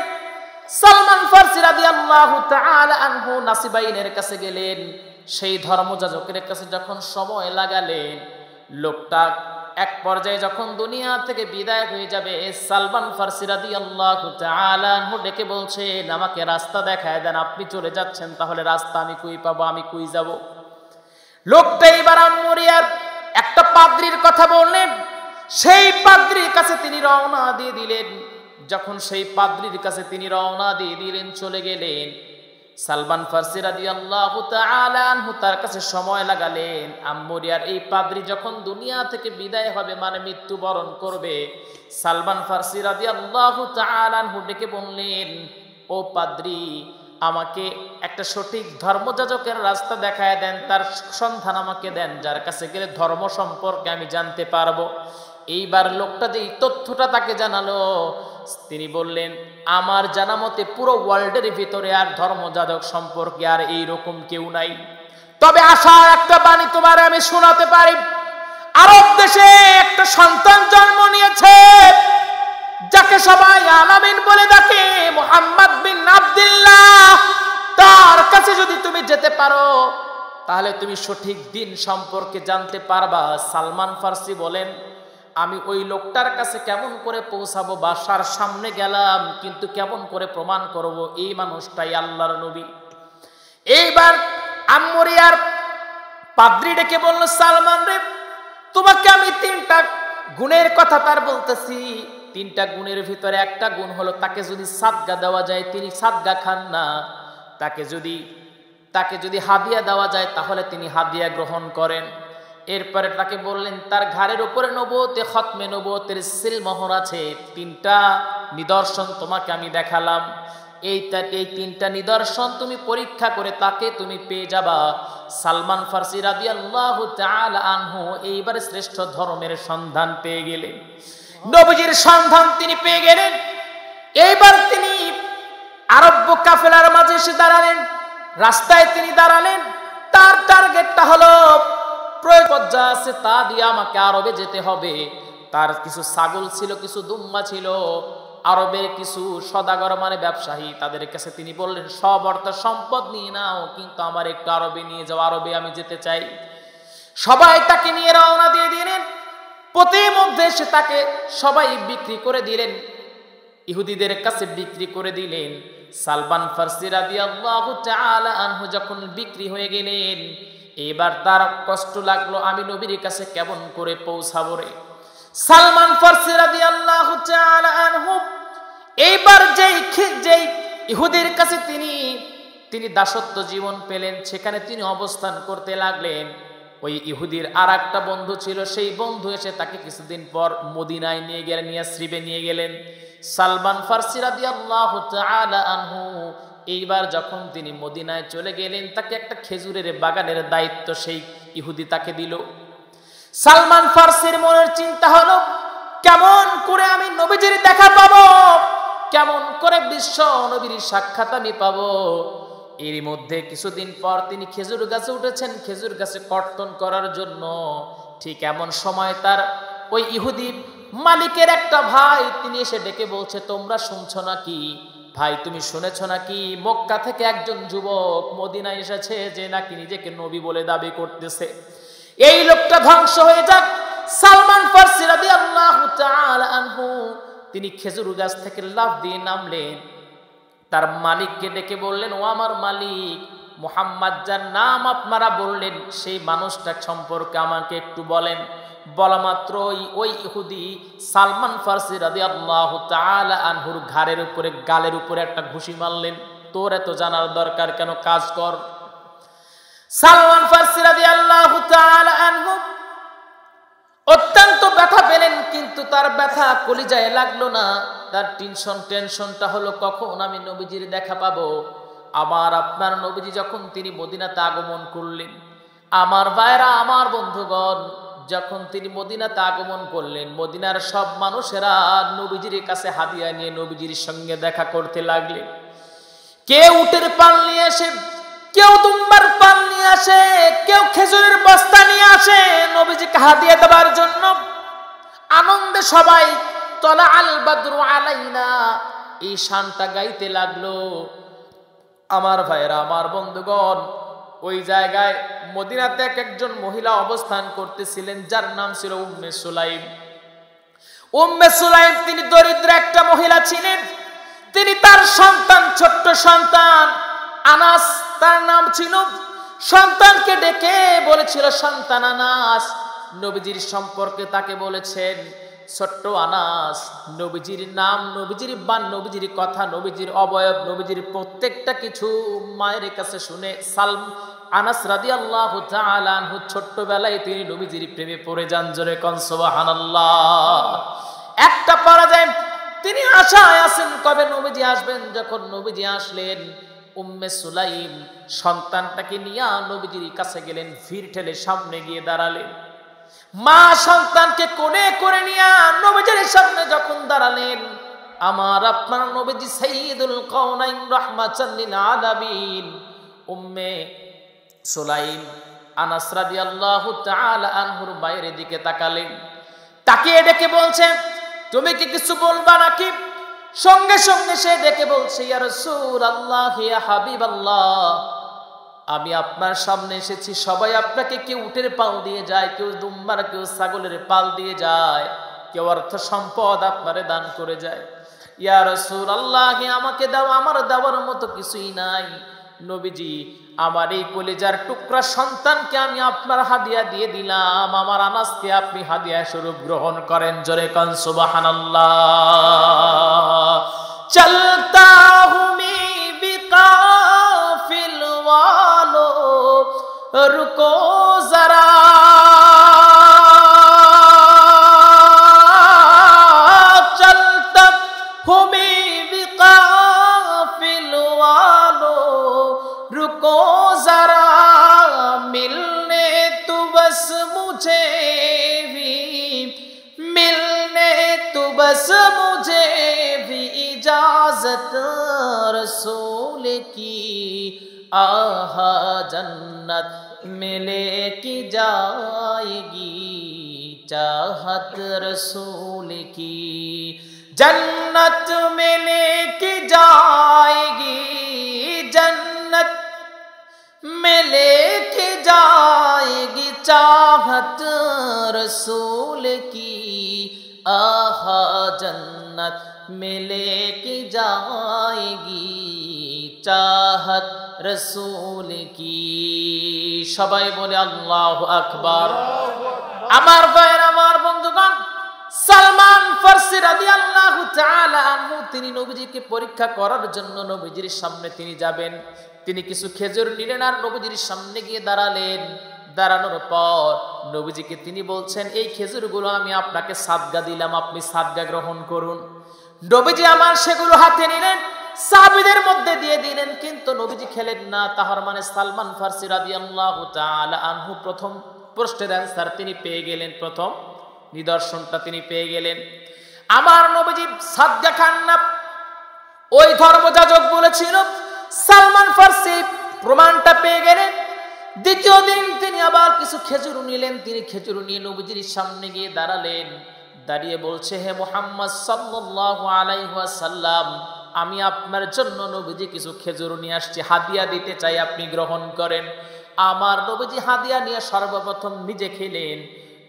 সালমান ফারসি রাদিয়াল্লাহু তাআলা আনহু নাসিবাইনের কাছে গেলেন। সেই ধর্মযাজকের কাছে যখন সময় লাগালেন, লোকটা এক পর্যায়ে যখন দুনিয়া থেকে বিদায় হয়ে যাবে, সালমান ফারসি রাদিয়াল্লাহু তাআলা আনহু ডেকে বলছেন, আমাকে রাস্তা দেখায় দেন, আপনি চলে যাচ্ছেন, তাহলে রাস্তা আমি কই পাবো, আমি কই যাব। লোকটা এবার আম্মুরিয়ার একটা পাদ্রীর কথা বললেন। সেই পাদ্রীর কাছে তিনি রওনা দিয়ে দিলেন। যখন সেই পাদ্রীর কাছে তিনি রওনা দিয়ে দিলেন, চলে গেলেন, সালমান ফারসি রাদিয়াল্লাহু তাআলা আনহু তার কাছে সময় লাগালেন। আম্মুরিয়ার এই পাদ্রী যখন দুনিয়া থেকে বিদায় হবে, মানে মৃত্যুবরণ করবে, সালমান ফারসি রাদিয়াল্লাহু তাআলা আনহু ডেকে বললেন, ও পাদ্রী, আমাকে একটা সঠিক ধর্মযাজকের রাস্তা দেখায় দেন, তার সন্ধান আমাকে দেন, যার কাছে গেলে ধর্ম সম্পর্কে আমি জানতে পারবো। এইবার লোকটা যে তথ্যটা তাকে জানালো, তিনি বললেন, আমার জানা মতে পুরো ওয়ার্ল্ডের ভিতরে আর ধর্মযাজক সম্পর্কে আর এইরকম কেউ নাই। তবে আশার একটা বাণী তোমার আমি শোনাতে পারি। আরব দেশে একটা সন্তান জন্ম নিয়েছে, যাকে সবাই আলামিন বলে ডাকে, মুহাম্মদ বিন আব্দুল্লাহ। তার কাছে যদি তুমি যেতে পারো, তাহলে তুমি সঠিক দিন সম্পর্কে জানতে পারবা। সালমান ফারসি বলেন, আমি ওই লোকটার কাছে কেমন করে পৌঁছাবো? বাসার সামনে গেলাম, কিন্তু কেমন করে প্রমাণ করব এই মানুষটাই আল্লাহর নবী? এইবার আম্মুরিয়ার পাদ্রী ডেকে বলল, সালমান রে, তোমাকে আমি 3টা গুণের কথা তার বলতেছি। 3টা গুণের ভিতরে একটা গুণ হলো, তাকে যদি সাদগা দেওয়া যায় তিনি সাদগা খান না, তাকে যদি হাদিয়া দেওয়া যায় তাহলে তিনি হাদিয়া গ্রহণ করেন। এরপরে তাকে বললেন, তার ঘাড়ের উপরে নবুয়তে খতমে নবুয়তের সিলমোহর আছে। 3টা নিদর্শন তোমাকে আমি দেখালাম, এই 3টা নিদর্শন তুমি পরীক্ষা করে তাকে তুমি পেয়ে যাবা। সালমান ফারসি রাদিয়াল্লাহু তাআলা আনহু এইবারে শ্রেষ্ঠ ধর্মের সন্ধান পেয়ে গেলেন, নবীজির সন্ধান তিনি পেয়ে গেলেন। এইবার তিনি আরব কাফেলার মাঝে এসে দাঁড়ালেন, রাস্তায় তিনি দাঁড়ালেন। তার টার্গেটটা হলো, প্রয়োজন যা আছে তা দিয়ে আমাকে আরবে যেতে হবে। তার কিছু ছাগল ছিল, কিছু দুম্বা ছিল, আরবের কিছু সদাগর মানে ব্যবসায়ী, তাদের কাছে তিনি বললেন, সব অর্থ সম্পদ নিয়ে নাও, কিন্তু আমার একটু আরবে নিয়ে যাও, আরবে আমি যেতে চাই। সবাই তাকে নিয়ে রওনা দিয়ে দিলেন। প্রতিমধ্যে সে তাকে সবাই বিক্রি করে দিলেন, ইহুদিদের কাছে বিক্রি করে দিলেন। সালমান ফারসি রাদিয়াল্লাহু তাআলা আনহু যখন বিক্রি হয়ে গেলেন, এবার তার কষ্ট লাগলো, আমি নবীর কাছে কেমন করে পৌঁছাবো রে। সালমান ফারসি রাদিয়াল্লাহু তাআলা আনহু এইবার যেই ইহুদির কাছে তিনি তিনি দাসত্ব জীবন পেলেন, সেখানে তিনি অবস্থান করতে লাগলেন। ওই ইহুদির আর একটা বন্ধু ছিল, সেই বন্ধু এসে তাকে কিছুদিন পর মদিনায় নিয়ে গেলেন, ইয়াসরিবে নিয়ে গেলেন। সালমান ফারসি রাদিয়াল্লাহু তাআলা আনহু এইবার যখন তিনি মদিনায় চলে গেলেন, তাকে একটা খেজুরের বাগানের দায়িত্ব সেই ইহুদি তাকে দিল। সালমান ফারসির মনের চিন্তা হলো, কেমন করে আমি নবীজির দেখা পাবো, কেমন করে বিশ্ব নবীর সাক্ষাৎ আমি পাবো। এরই মধ্যে কিছুদিন পর তিনি খেজুর গাছে উঠেছেন, খেজুর গাছে কর্তন করার জন্য। ঠিক এমন সময় তার ওই ইহুদি মালিকের একটা ভাই তিনি এসে ডেকে বলছে, তোমরা শুনছো নাকি ভাই, তুমি শুনেছ নাকি মক্কা থেকে একজন যুবক মদিনায় এসেছে, যে নাকি নিজেকে নবী বলে দাবি করতেছে। এই লোকটা ধ্বংস হয়ে যাক। সালমান ফারসি রাদিয়াল্লাহু তাআলা আনহু তিনি খেজুর গাছ থেকে লাফ দিয়ে নামলেন, তার মালিককে ডেকে বললেন, ও আমার মালিক, মুহাম্মদ যার নাম আপনারা বললেন সেই মানুষটা সম্পর্কে আমাকে একটু বলেন। বলা মাত্রই ওই ইহুদি সালমান ফারসি রাদিয়াল্লাহু তাআলা আনহুর ঘাড়ের উপরে, গালের উপরে একটা ঘুষি মারলেন। তোর এত জানার দরকার কেন, কাজ কর। সালমান ফারসি রাদিয়াল্লাহু তাআলা আনহু অত্যন্ত ব্যথা পেলেন, কিন্তু তার ব্যথা কলিজায় লাগলো না। তার টেনশনটা হলো, কখন আমি নবীজির দেখা পাবো। আমার আপনার নবীজি যখন তিনি মদিনাতে আগমন করলেন, আমার ভাইরা, আমার বন্ধুগণ, যখন তিনি মদিনাতে আগমন করলেন, মদিনার সব মানুষেরা নবীজির কাছে হাদিয়া নিয়ে নবীজির সঙ্গে দেখা করতে লাগলেন। কেউ উটের পাল নিয়ে আসে, কেউ দুম্বার পাল নিয়ে আসে, কেউ খেজুরের বস্তা নিয়ে আসে নবীজিকে হাদিয়া দেওয়ার জন্য। আনন্দে সবাই তলা আল বাদরু আলাইনা এই শানটা গাইতে লাগলো। আমার ভাইরা, আমার বন্ধুগণ, ওই জায়গায় মদিনাতে একজন মহিলা অবস্থান করতেছিলেন, যার নাম ছিল উম্মে সুলাইম। উম্মে সুলাইম তিনি দরিদ্র একটা মহিলা ছিলেন। তিনি তার সন্তান, ছোট্ট সন্তান আনাস তার নাম ছিল, সন্তানকে ডেকে বলেছিল, সন্তান আনাস, নবীজির সম্পর্কে তাকে বলেছেন, ছোট্ট আনাস, নবীজির নাম, নবীজির বান, নবীজির কথা, নবীজির অবয়ব, নবীজির প্রত্যেকটা কিছু মায়ের কাছে শুনে আনাস রাদিয়াল্লাহু তাআলা আনহু ছোট্টবেলায় তিনি নবীজির প্রেমে পড়ে যান। জোরে কোন সুবহানাল্লাহ। একটা পর্যায়ে তিনি আশায় আছেন কবে নবীজি আসবেন। যখন নবীজি আসলেন, উম্মে সুলাইম সন্তানটাকে নিয়ে নবীজির কাছে গেলেন, ভিড় ঠেলে সামনে গিয়ে দাঁড়ালেন। মা সন্তানকে কোলে করে নিয়ে নবীজির সামনে যখন দাঁড়ালেন, আমার আপনার নবীজি সাইয়্যিদুল কাওনাইন রাহমাতাল লিল আলামিন উম্মে সুলাইম আনাস রাদিয়াল্লাহু তাআলা আনহুর বাইরের দিকে তাকালেন, তাকিয়ে ডেকে বলছেন, তুমি কি কিছু বলবা নাকি? সঙ্গে সঙ্গে সে ডেকে বলছে, ইয়া রাসূলুল্লাহ, ইয়া হাবিবাল্লাহ, আমি আপনার সামনে এসেছি, সবাই আপনাকে, কেউ উটের পাল দিয়ে যায়, কেউ দুম্বার, কেউ ছাগলের পাল দিয়ে যায়, কেউ অর্থ সম্পদ আপনারে দান করে যায়। ইয়া রাসূলুল্লাহ, আমাকে দাও, আমার দেওয়ার মতো কিছুই নাই। নবীজি, আমার এই কলিজার টুকরা সন্তানকে আমি আপনার হাদিয়া দিয়ে দিলাম, আমার আনাসকে আপনি হাদিয়া স্বরূপ গ্রহণ করেন। জোরে কোন সুবহানাল্লাহ। চলতা হুমি বিকাফিল ওয়ালো রুকো জরা, চলতা হুমি বিকাফিল ওয়ালো रुको जरा, मिलने तो बस मुझे भी, मिलने तो बस मुझे भी इजाजत रसूल की, आहा जन्नत मिले की जाएगी चाहत रसूल की, जन्नत मिले की जाएगी, जन्नत में लेके जाएगी चाहत रसूल की, आहा जन्नत में लेके जाएगी चाहत रसूल की। সবাই বলে আল্লাহু আকবার। আমার ভাইয়ের, আমার বন্ধুগণ, সালমান ফারসি রাদিয়াল্লাহু তাআলা আনহু তিনি নবীজিকে পরীক্ষা করার জন্য নবীজির সামনে তিনি যাবেন। তিনি কিছু খেজুর নিলেন আর নবীজির সামনে গিয়ে দাঁড়ালেন। দাঁড়ানোর পর নবীজিকে তিনি বলছেন, এই খেজুরগুলো আমি আপনাকে সাদগা দিলাম, আপনি সাদগা গ্রহণ করুন। নবীজি আমার সেগুলো হাতে নিলেন, সাহাবীদের মধ্যে দিয়ে দিলেন, কিন্তু নবীজি খেলেন না। তাহার মানে সালমান ফারসি রাদিয়াল্লাহু তাআলা আনহু প্রথম প্রশ্নের অ্যান্সার তিনি পেয়ে গেলেন, প্রথম নিদর্শনটা তিনি পেয়ে গেলেন। আমার নবীজি সাদগা খান না। ওই ধর্মযাজক বলেছিল, সালমান ফারসি প্রমাণটা পেয়ে গেলেন। দ্বিতীয় দিন তিনি আবার কিছু খেজুর নিলেন, তিনি খেজুর নিয়ে নবীজির সামনে গিয়ে দাঁড়ালেন। দাঁড়িয়ে বলছে, হে মুহাম্মদ সাল্লাল্লাহু আলাইহি ওয়াসাল্লাম, আমি আপনার জন্য নবীজি কিছু খেজুর নিয়ে আসছি, হাদিয়া দিতে চাই, আপনি গ্রহণ করেন। আমার নবীজি হাদিয়া নিয়ে সর্বপ্রথম নিজে খেলেন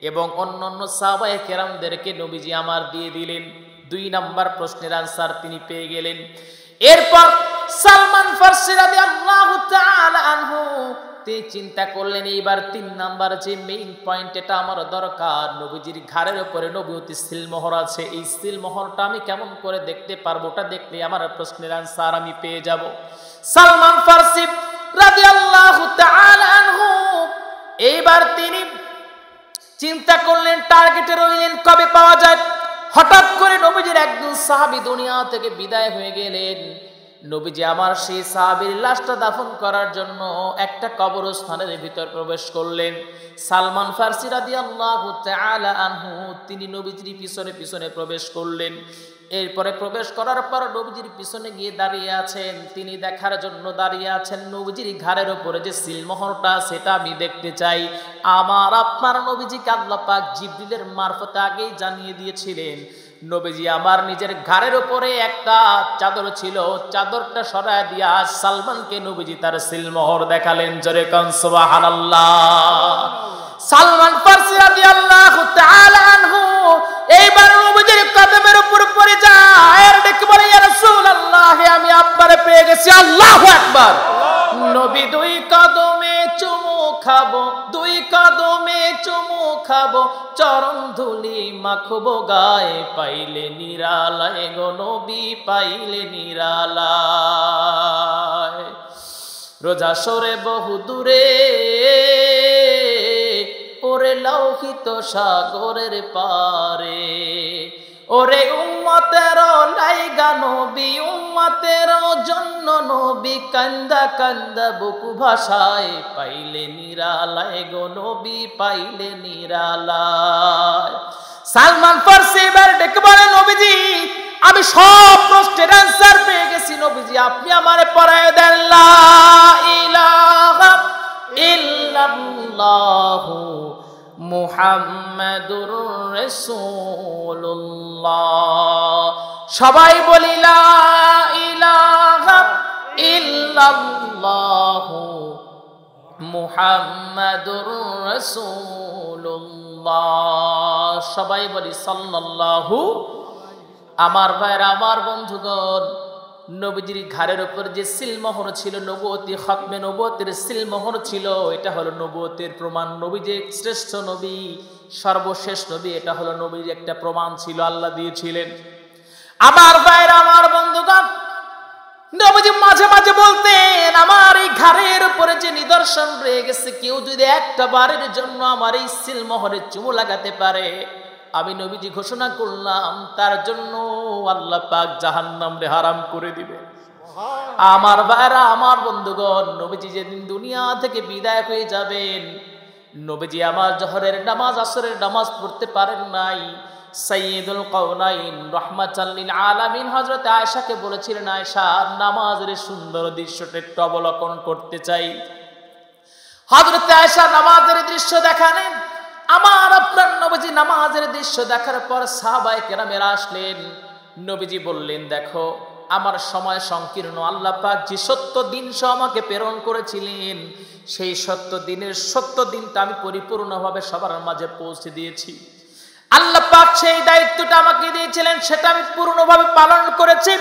এবং অন্যান্য সাহাবায়ে কেরামদেরকে নবীজি আমার দিয়ে দিলেন। 2 নাম্বার প্রশ্নের আনসার তিনি পেয়ে গেলেন। এরপর সালমান ফারসি রাদিয়াল্লাহু তাআলা আনহু তিনি চিন্তা করলেন, এইবার 3 নাম্বার যে মেইন পয়েন্ট, এটা আমার দরকার। নবীজির ঘাড়ের উপরে নবুয়তি সিলমোহর আছে, এই সিলমোহরটা আমি কেমন করে দেখতে পারবো? ওটা দেখলে আমার প্রশ্নের আনসার আমি পেয়ে যাব। সালমান ফারসি রাদিয়াল্লাহু তাআলা আনহু এইবার তিনি চিন্তা করলেন, টার্গেটে রইলেন কবে পাওয়া যায়। হঠাৎ করে নবীজির একজন সাহাবী দুনিয়া থেকে বিদায় হয়ে গেলেন। নবীজি আমার সেই সাহাবীর লাশটা দাফন করার জন্য একটা কবরস্থানের ভিতর প্রবেশ করলেন। সালমান ফারসি রাদিয়াল্লাহু তাআলা আনহু তিনি নবীজির পিছনে পিছনে প্রবেশ করলেন। এরপরে প্রবেশ করার পর নবীজির পিছনে গিয়ে দাঁড়িয়ে আছেন। তিনি দেখার জন্য দাঁড়িয়ে আছেন নবীজির ঘাড়ের উপরে যে সিলমোহরটা, সেটা আমি দেখতে চাই। আমার আপনার নবীজিকে আল্লাহ পাক জিবরিলের মারফতে আগেই জানিয়ে দিয়েছিলেন, নবীজি আমার নিজের ঘাড়ের উপরে একটা চাদর ছিল, চাদরটা সরায় দিয়া সালমানকে নবীজি তার সিলমোহর দেখালেন। জোরে কান সুবহানাল্লাহ। সালমান ফারসি রাদিয়াল্লাহু তাআলা আনহু এইবার নবীজির কদমের উপর পড়ে যায় আর ডেকে বলে, ইয়া রাসূলুল্লাহ, আমি আপনারে পেয়ে গেছি। আল্লাহু আকবার। নবী 2 কদমে চুমু খাবো, 2 কদমে চুমু খাবো, চরণ ধুলি মাখবো গায়ে, পাইলে নিরালায় গো নবী, পাইলে নিরালায়। রোজা সরে বহু দূরে, ওরে লৌহিত সাগরের পারে, ওরে উম্মতের লাইগা নবী, উম্মতের জন্য নবী, কান্দা কান্দা বুকু ভাষায়, পাইলে নিরালায় গো নবী, পাইলে নিরালায়। সালমান ফারসি এবার ডেকে বলে, নবীজি আমি সব প্রশ্নের অ্যান্সার পেয়ে গেছি, নবীজি আপনি আমারে পড়ায় দেন, লা ইলাহা ইল্লাল্লাহু মুহাম্মাদুর রাসূলুল্লাহ। সবাই বলি, লা ইলাহা ইল্লাল্লাহু মুহাম্মাদুর রাসূলুল্লাহ। সবাই বলি সাল্লাল্লাহু। আমার ভাইরা, আমার বন্ধুগণ, নবীজির ঘাড়ের উপর যে সিলমোহর ছিল, নবুয়তি খতমে নবুয়তের সিলমোহর ছিল, এটা হলো নবুয়তের প্রমাণ। নবী যে শ্রেষ্ঠ নবী, সর্বশেষ নবী, এটা হলো নবীর একটা প্রমাণ ছিল, আল্লাহ দিয়েছিলেন। আমার ভাইরা, আমার বন্ধুগণ, নবীজি মাঝে মাঝে বলতেন, আমার এই ঘাড়ের উপরে যে নিদর্শন রয়ে গেছে, কেউ যদি একটা বারের জন্য আমার এই সিলমোহরে চুমু লাগাতে পারে, আমি নবীজি ঘোষণা করলাম তার জন্য আল্লাহ পাক জাহান্নাম রে হারাম করে দিবে। আমার ভাইরা, আমার বন্ধুগণ, নবীজি যেদিন দুনিয়া থেকে বিদায় হয়ে যাবেন, নবীজি আমার জোহরের নামাজ, আসরের নামাজ পড়তে পারেন নাই। সাইয়্যিদুল কাওনাইন রাহমাতাল লিল আলামিন হযরত আয়েশাকে বলেছিলেন, আয়েশা নামাজের সুন্দর দৃশ্যটা একটু অবলোকন করতে চাই। হযরত আয়েশা নামাজের দৃশ্য দেখালেন। আমার আপনার নবীজি নামাজের দৃশ্য দেখার পর সাহাবায়ে কেরামেরা আসলেন। নবীজি বললেন, দেখো আমার সময় সংকীর্ণ, আল্লাহ পাক যে 70 দিন আমাকে প্রেরণ করেছিলেন, সেই 70 দিনের 70 দিনটা আমি পরিপূর্ণভাবে সবার মাঝে পৌঁছে দিয়েছি। আল্লাহ পাক সেই দায়িত্বটা আমাকে দিয়েছিলেন, সেটা আমি পূর্ণভাবে পালন করেছি।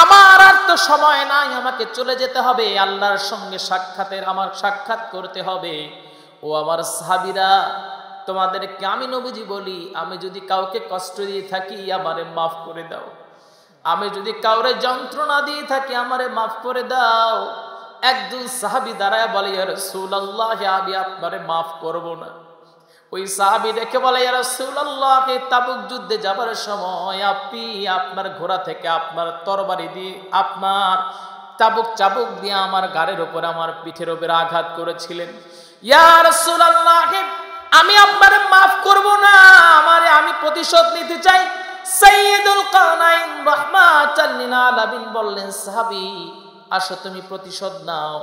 আমার আর তো সময় নাই, আমাকে চলে যেতে হবে, আল্লাহর সঙ্গে সাক্ষাৎ করতে হবে। ও আমার সাহাবীরা, তোমাদেরকে আমি নবীজি বলি, আমি যদি কাউকে কষ্ট দিয়ে থাকি আমারে মাফ করে দাও, আমি যদি কাউরে যন্ত্রণা দিয়ে থাকি আমারে মাফ করে দাও। একজন সাহাবী দাঁড়ায় বলে, ইয়া রাসূলুল্লাহ, আমি আপনারে মাফ করব না। ওই সাহাবী দেখে বলে, ইয়া রাসূলুল্লাহ, তাবুক যুদ্ধে যাবার সময় আপনি আপনার ঘোড়া থেকে আপনার তরবারি দিয়ে আপনার চাবুক দিয়ে আমার গাড়ির উপর আমার পিঠের উপর আঘাত করেছিলেন। ইয়া রাসূলুল্লাহ, আমি আপনারে মাফ করব না, আমি প্রতিশোধ নিতে চাই। সাইয়্যিদুল কাওনাইন রাহমাতাল লিল আলামিন বললেন, সাহাবী আসো তুমি প্রতিশোধ নাও।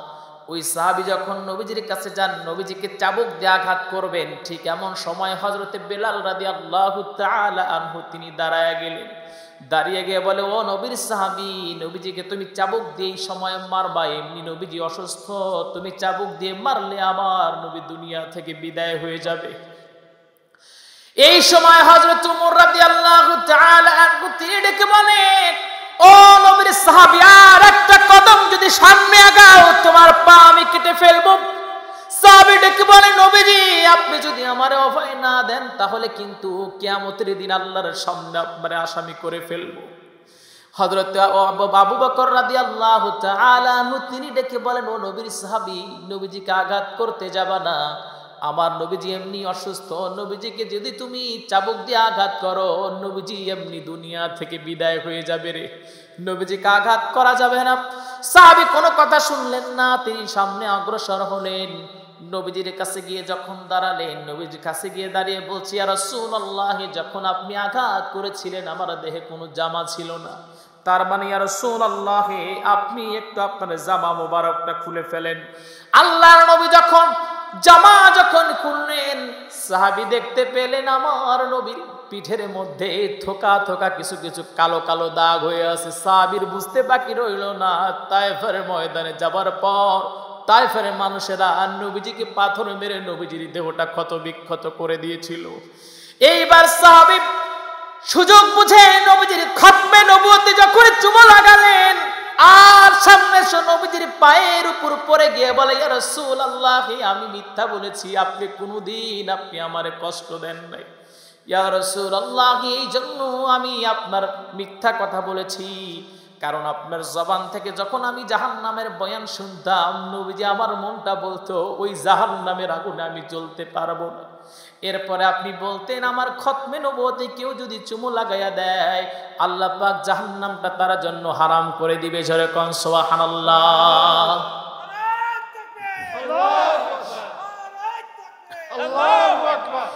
ওই সাহাবী যখন নবীজির কাছে যান, নবীজিকে চাবুক দিয়ে আঘাত করবেন, ঠিক এমন সময় হযরতে বেলাল রাদিয়াল্লাহু তাআলা আনহু তিনি দাঁড়ায় গেলেন। দাঁড়িয়ে গিয়ে বলে, ও নবীর সাহাবী, নবীজিকে তুমি চাবুক দিয়ে এই সময় মারবা, এমনি নবীজি অসুস্থ, তুমি চাবুক দিয়ে মারলে আমার নবী দুনিয়া থেকে বিদায় হয়ে যাবে। এই সময় হযরত ওমর রাদিয়াল্লাহু তাআলা আনহু তিনি ডেকে বলেন, ও নবীর সাহাবী, আর একটা কদম যদি সামনে আগাও তোমার পা আমি কেটে ফেলবো। সাহাবী ডেকে বলে, নবীজি আপনি যদি আমারে অভয় না দেন তাহলে কিন্তু কিয়ামতের দিন আল্লাহর সামনে আপনারে আসামি করে ফেলবো। হযরত আবু বকর রাদিয়াল্লাহু তাআলা আনহু তিনি ডেকে বলেন, ও নবীর সাহাবী, নবীজিকে আঘাত করতে যাবা না, আমার নবীজি এমনি অসুস্থ, নবীজিকে যদি তুমি চাবুক দিয়ে আঘাত করো নবীজি এমনি দুনিয়া থেকে বিদায় হয়ে যাবে রে, নবীজিকে আঘাত করা যাবে না। সাহাবী কোনো কথা শুনলেন না, তিনি সামনে অগ্রসর হলেন। নবীজির কাছে গিয়ে যখন দাঁড়ালেন, নবীজির কাছে গিয়ে দাঁড়িয়ে বলছি, ইয়া রাসূলুল্লাহ, যখন আপনি আঘাত করেছিলেন আমার দেহে কোনো জামা ছিল না, তার মানে ইয়া রাসূলুল্লাহ আপনি একটু আপনার জামা মোবারকটা খুলে ফেলেন। আল্লাহর নবী যখন খুললেন, সাহাবী দেখতে পেলেন আমার নবীর পিঠের মধ্যে থোকা থোকা কিছু কিছু কালো কালো দাগ হয়ে আছে। সাহাবীর বুঝতে বাকি রইল না, তায়েফের ময়দানে যাবার পর তায়েফের মানুষেরা নবীজিকে পাথর মেরে নবীজির দেহটা ক্ষত বিক্ষত করে দিয়েছিল। এইবার সাহাবী সুযোগ বুঝে নবীজির খতমে নবুয়তে যখন চুমো লাগালেন, আর সামনে এসে নবীজির পায়ের উপর পড়ে গিয়ে বলে, ইয়া রাসূলুল্লাহ, আমি মিথ্যা বলেছি, আপনি কোনোদিন আপনি আমারে কষ্ট দেন নাই। ইয়া রাসূলুল্লাহ, এই জন্য আমি আপনার মিথ্যা কথা বলেছি, কারণ আপনার জবান থেকে যখন আমি জাহান্নামের বয়ান শুনতাম নবীজি আমার মনটা বলতো ওই জাহান্নামের আগুনে আমি জ্বলতে পারবো না। এরপরে আপনি বলতেন আমার খতমে নবুয়তে কেউ যদি চুমু লাগাইয়া দেয় আল্লাহ পাক জাহান্নামটা তার জন্য হারাম করে দিবে। জোরে কোন সুবহানাল্লাহ। আল্লাহু আকবার।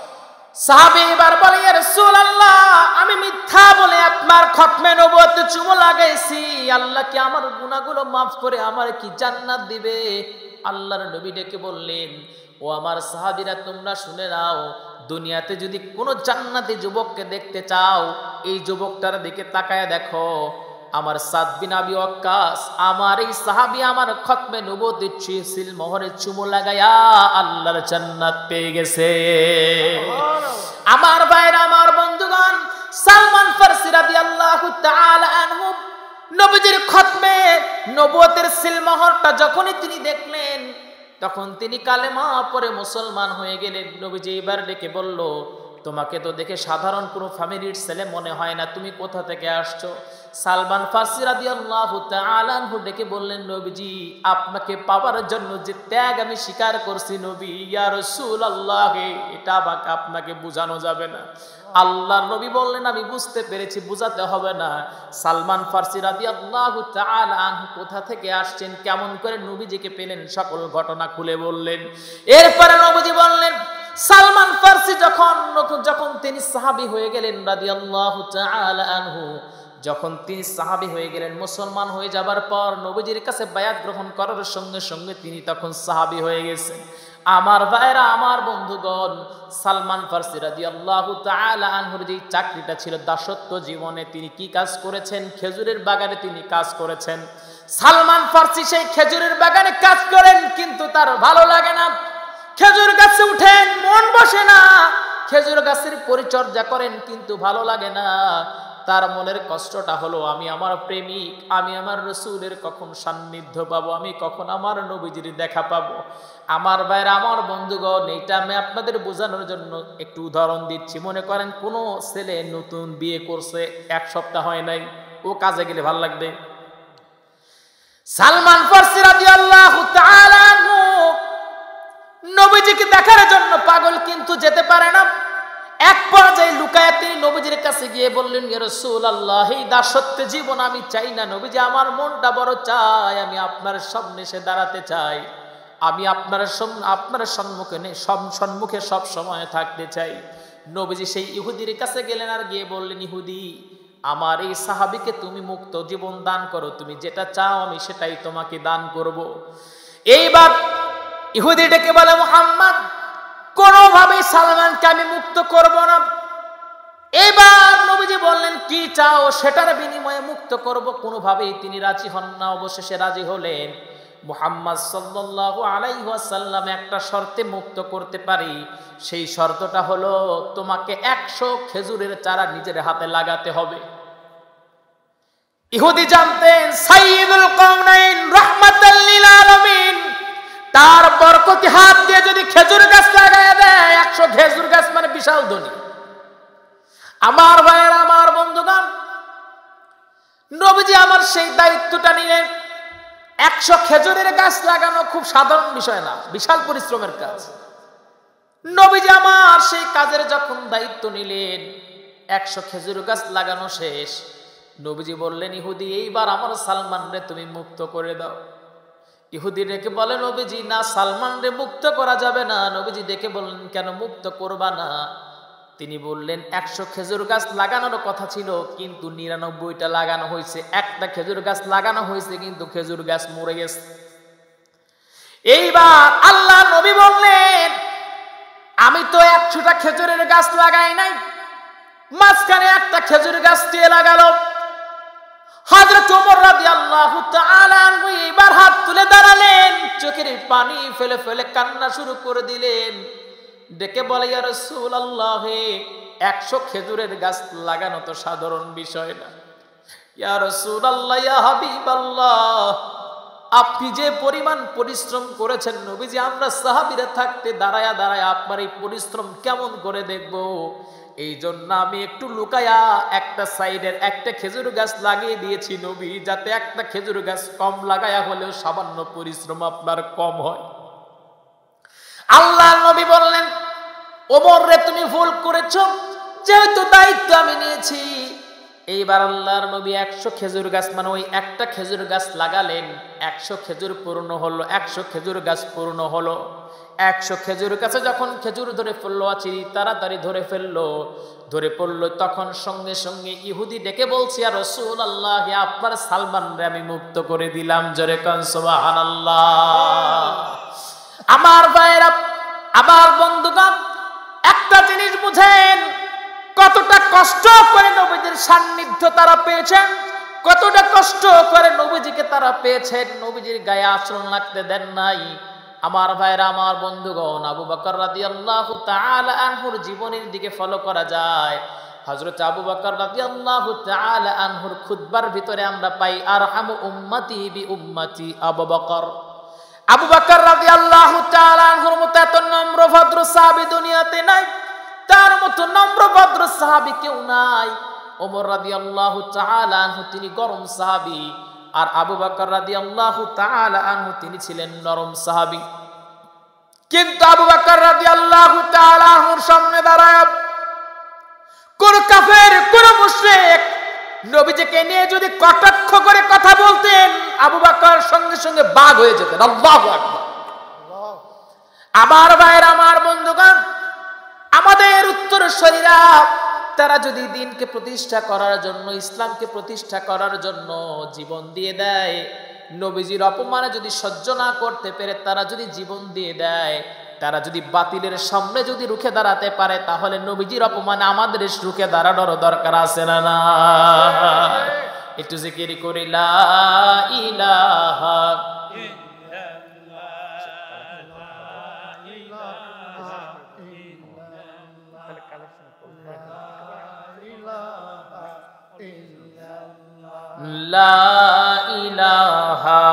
সাহাবী এবার বলে, ইয়া রাসূলুল্লাহ, আমি মিথ্যা বলে আপনার খতমে নবুয়তে চুমু লাগাইছি, আল্লাহ কি আমার গুনাহগুলো maaf করে আমার কি জান্নাত দিবে? আল্লাহর নবী ডেকে বললেন, ও আমার সাহাবীরা, তোমরা শুনে নাও, দুনিয়াতে যদি কোনো জান্নাতি যুবককে দেখতে চাও এই যুবকটার দিকে তাকায় দেখো, আমার সাদ বিন আবি ওয়াক্কাস, আমার এই সাহাবী আমার খতমে নবুয়তের সিল মোহরে চুমু লাগায়া আল্লাহর জান্নাত পেয়ে গেছে। আমার ভাইরা, আমার বন্ধুগণ, সালমান ফারসি রাদিয়াল্লাহু তাআলা আনহু নবীজির খতমে নবুয়তের সিল মোহরটা যখনই তিনি দেখলেন তখন তিনি কালেমা পড়ে মুসলমান হয়ে গেলেন। নবীজি এবার ডেকে বলল, তোমাকে তো দেখে সাধারণ কোনো ফ্যামিলির ছেলে মনে হয় না, তুমি কোথা থেকে আসছো? সালমান ফারসি রাদিয়াল্লাহু তাআলা আনহু ডেকে বললেন, নবীজি আপনাকে পাওয়ার জন্য যে ত্যাগ আমি স্বীকার করছি নবী, ইয়া রাসূলুল্লাহ, এটা আপনাকে বোঝানো যাবে না। আল্লাহর নবী বললেন, আমি বুঝতে পেরেছি, বুঝাতে হবে না। সালমান ফারসি রাদিয়াল্লাহু তাআলা আনহু কোথা থেকে আসছেন, কেমন করে নবীজিকে পেলেন, সকল ঘটনা খুলে বললেন। এরপরে নবীজি বললেন, সালমান ফারসি যখন তিনি সাহাবী হয়ে গেলেন রাদিয়াল্লাহু তাআলা আনহু, যখন তিনি সাহাবী হয়ে গেলেন, মুসলমান হয়ে যাবার পর নবীজির কাছে বায়াত গ্রহণ করার সঙ্গে সঙ্গে তিনি তখন সাহাবী হয়ে গেছেন। আমার ভাইরা, আমার বন্ধুগণ, সালমান ফারসি রাদিয়াল্লাহু তাআলা আনহুর যে চাকরিটা ছিল দাসত্ব জীবনে, তিনি কি কাজ করেছেন? খেজুরের বাগানে তিনি কাজ করেছেন। সালমান ফারসি সেই খেজুরের বাগানে কাজ করেন, কিন্তু তার ভালো লাগে না। খেজুর গাছে উঠেন, মন বসে না। খেজুর গাছের পরিচর্যা করেন, কিন্তু ভালো লাগে না। তার মনের কষ্টটা হলো, আমি আমার প্রেমিক, আমি আমার রাসূলের কখন সান্নিধ্য পাবো, আমি কখন আমার নবীজির দেখা পাবো। আমার ভাইরা, আমার বন্ধুগণ, এটা আমি আপনাদের বোঝানোর জন্য একটু উদাহরণ দিচ্ছি। মনে করেন কোনো ছেলে নতুন বিয়ে করছে, 1 সপ্তাহ হয় নাই, ও কাজে গেলে ভালো লাগবে? সালমান ফারসি রাদিয়াল্লাহু তাআলা আনহু নবীজিকে দেখার জন্য পাগল, কিন্তু যেতে পারে না। এক পর্যায়ে লুকায়ে তিনি নবীজির কাছে গিয়ে বললেন, ইয়া রাসূলুল্লাহ, এই দাসত্ব জীবন আমি চাই না নবীজি, আমার মনটা বড় চায়, আমি আপনার সামনে এসে দাঁড়াতে চাই, আমি আপনার সম্মুখে সব সময় থাকতে চাই। নবীজি সেই ইহুদির কাছে গেলেন আর গিয়ে বললেন, ইহুদি, আমার এই সাহাবীকে তুমি মুক্ত জীবন দান করো, তুমি যেটা চাও আমি সেটাই তোমাকে দান করব। এইবার ইহুদি ডেকে বলে, মুহাম্মদ, কোনোভাবেই সালমানকে আমি মুক্ত করব না। এবার নবীজি বললেন, কি চাও? সেটার বিনিময়ে মুক্ত করব। কোনোভাবেই তিনি রাজি হন না। অবশেষে রাজি হলেন। মুহাম্মদ সাল্লাল্লাহু আলাইহি ওয়াসাল্লাম একটা শর্তে মুক্ত করতে পারি, সেই শর্তটা হলো তোমাকে 100 খেজুরের চারা নিজের হাতে লাগাতে হবে। ইহুদি জানতেন সাইয়্যিদুল কাউনাইন রাহমাতাল লিল আলামিন তার বরকতি হাত দিয়ে যদি খেজুর গাছ লাগায় দেয়, 100 খেজুর গাছ মানে বিশাল ধনী। আমার ভাইয়েরা, আমার বন্ধুগণ, নবীজি আমার সেই দায়িত্বটা নিলেন। 100 খেজুরের গাছ লাগানো খুব সাধারণ বিষয় না, বিশাল পরিশ্রমের কাজ। নবীজি আমার সেই কাজের যখন দায়িত্ব নিলেন, 100 খেজুর গাছ লাগানো শেষ, নবীজি বললেন, ইহুদি, এইবার আমার সালমান রে তুমি মুক্ত করে দাও। ইহুদি ডেকে বলে, নবীজি, না, সালমান রে মুক্ত করা যাবে না। নবীজি ডেকে বললেন, কেন মুক্ত করবা না? তিনি বললেন, 100 খেজুর গাছ লাগানোর কথা ছিল, কিন্তু 99টা লাগানো হয়েছে, একটা খেজুর গাছ লাগানো হয়েছে, কিন্তু খেজুর গাছ মরে গেছে। এইবার আল্লাহ নবী বললেন, আমি তো 100টা খেজুরের গাছ লাগাই নাই, মাঝখানে একটা খেজুর গাছ দিয়ে লাগালো। হযরত ওমর রাদিয়াল্লাহু তাআলা আনহু এবার হাত তুলে দাঁড়ালেন, চোখের পানি ফেলে ফেলে কান্না শুরু করে দিলেন। ডেকে বলে, ইয়া রাসূলুল্লাহ, 100 খেজুরের গাছ লাগানো তো সাধারণ বিষয় না। ইয়া রাসূলুল্লাহ, ইয়া হাবিবাল্লাহ, আপনি যে পরিমাণ পরিশ্রম করেছেন নবীজি, আমরা সাহাবীরা থাকতে দাঁড়ায়া দাঁড়ায়া আপনার এই পরিশ্রম কেমন করে দেখব? এই জন্য আমি একটু লুকায়া একটা সাইডের একটা খেজুর গাছ লাগিয়ে দিয়েছি নবী, যাতে একটা খেজুর গাছ কম লাগায়া হলেও সামান্য পরিশ্রম আপনার কম হয়। আল্লাহর নবী বললেন, ওমর রে, তুমি ভুল করেছো, যেহেতু দায়িত্ব আমি নিয়েছি। এইবার আল্লাহর নবী 100 খেজুর গাছ মানে ওই একটা খেজুর গাছ লাগালেন, 100 খেজুর পূর্ণ হলো, 100 খেজুর গাছ পূর্ণ হলো। 100 খেজুর গাছে যখন খেজুর ধরে ফেললো, আচিরি তাড়াতাড়ি ধরে পড়লো, তখন সঙ্গে সঙ্গে ইহুদি ডেকে বলছি, ইয়া রাসূলুল্লাহ, আপনার সালমান রে আমি মুক্ত করে দিলাম। জোরে কান সুবহানাল্লাহ। আমার ভাইরা, আমার বন্ধুগণ, একটা জিনিস বুঝেন, কতটা কষ্ট করে নবীজির সান্নিধ্য তারা পেয়েছেন, কতটা কষ্ট করে নবীজিকে তারা পেয়েছেন, নবীজির গায়ে আচরণ লাগতে দেন নাই। আমার ভাইরা, আমার বন্ধুগণ, আবু বকর রাদিয়াল্লাহু তাআলা আনহুর জীবনের দিকে ফলো করা যায়। হযরত আবু বকর রাদিয়াল্লাহু তাআলা আনহুর খুতবার ভিতরে আমরা পাই, আরহামু উম্মতি বি উম্মতি আবু বকর। আবু বকর রাদিয়াল্লাহু তাআলা আনহুর মতো এত নম্র ভদ্র সাহাবী দুনিয়াতে নাই, তার মতো নম্র ভদ্র সাহাবী কেউ নাই। ওমর রাদিয়াল্লাহু তাআলা আনহু তিনি গরম সাহাবী, আর আবু বকর রাদিয়াল্লাহু তাআলা আনহু তিনি ছিলেন নরম সাহাবী। কিন্তু আবু বকর রাদিয়াল্লাহু তাআলা আনহুর সামনে দাঁড়ায় কোন কাফের, কোন মুশরিক নবীজিকে নিয়ে যদি কটাক্ষ করে কথা বলতেন, আবু বকর সঙ্গে সঙ্গে বাঘ হয়ে যেতেন। আল্লাহু আকবার। আমার ভাইরা, আমার বন্ধুগণ, আমাদের উত্তরসূরিরা তারা যদি দিনকে প্রতিষ্ঠা করার জন্য, ইসলামকে প্রতিষ্ঠা করার জন্য জীবন দিয়ে দেয়, নবীজির অপমানে যদি সহ্য না করতে পেরে তারা যদি জীবন দিয়ে দেয়, তারা যদি বাতিলের সামনে যদি রুখে দাঁড়াতে পারে, তাহলে নবীজির অপমানে আমাদের রুখে দাঁড়ানোর দরকার আছে না? না, একটু জিকির করি, লা ইলাহা লা ইলাহা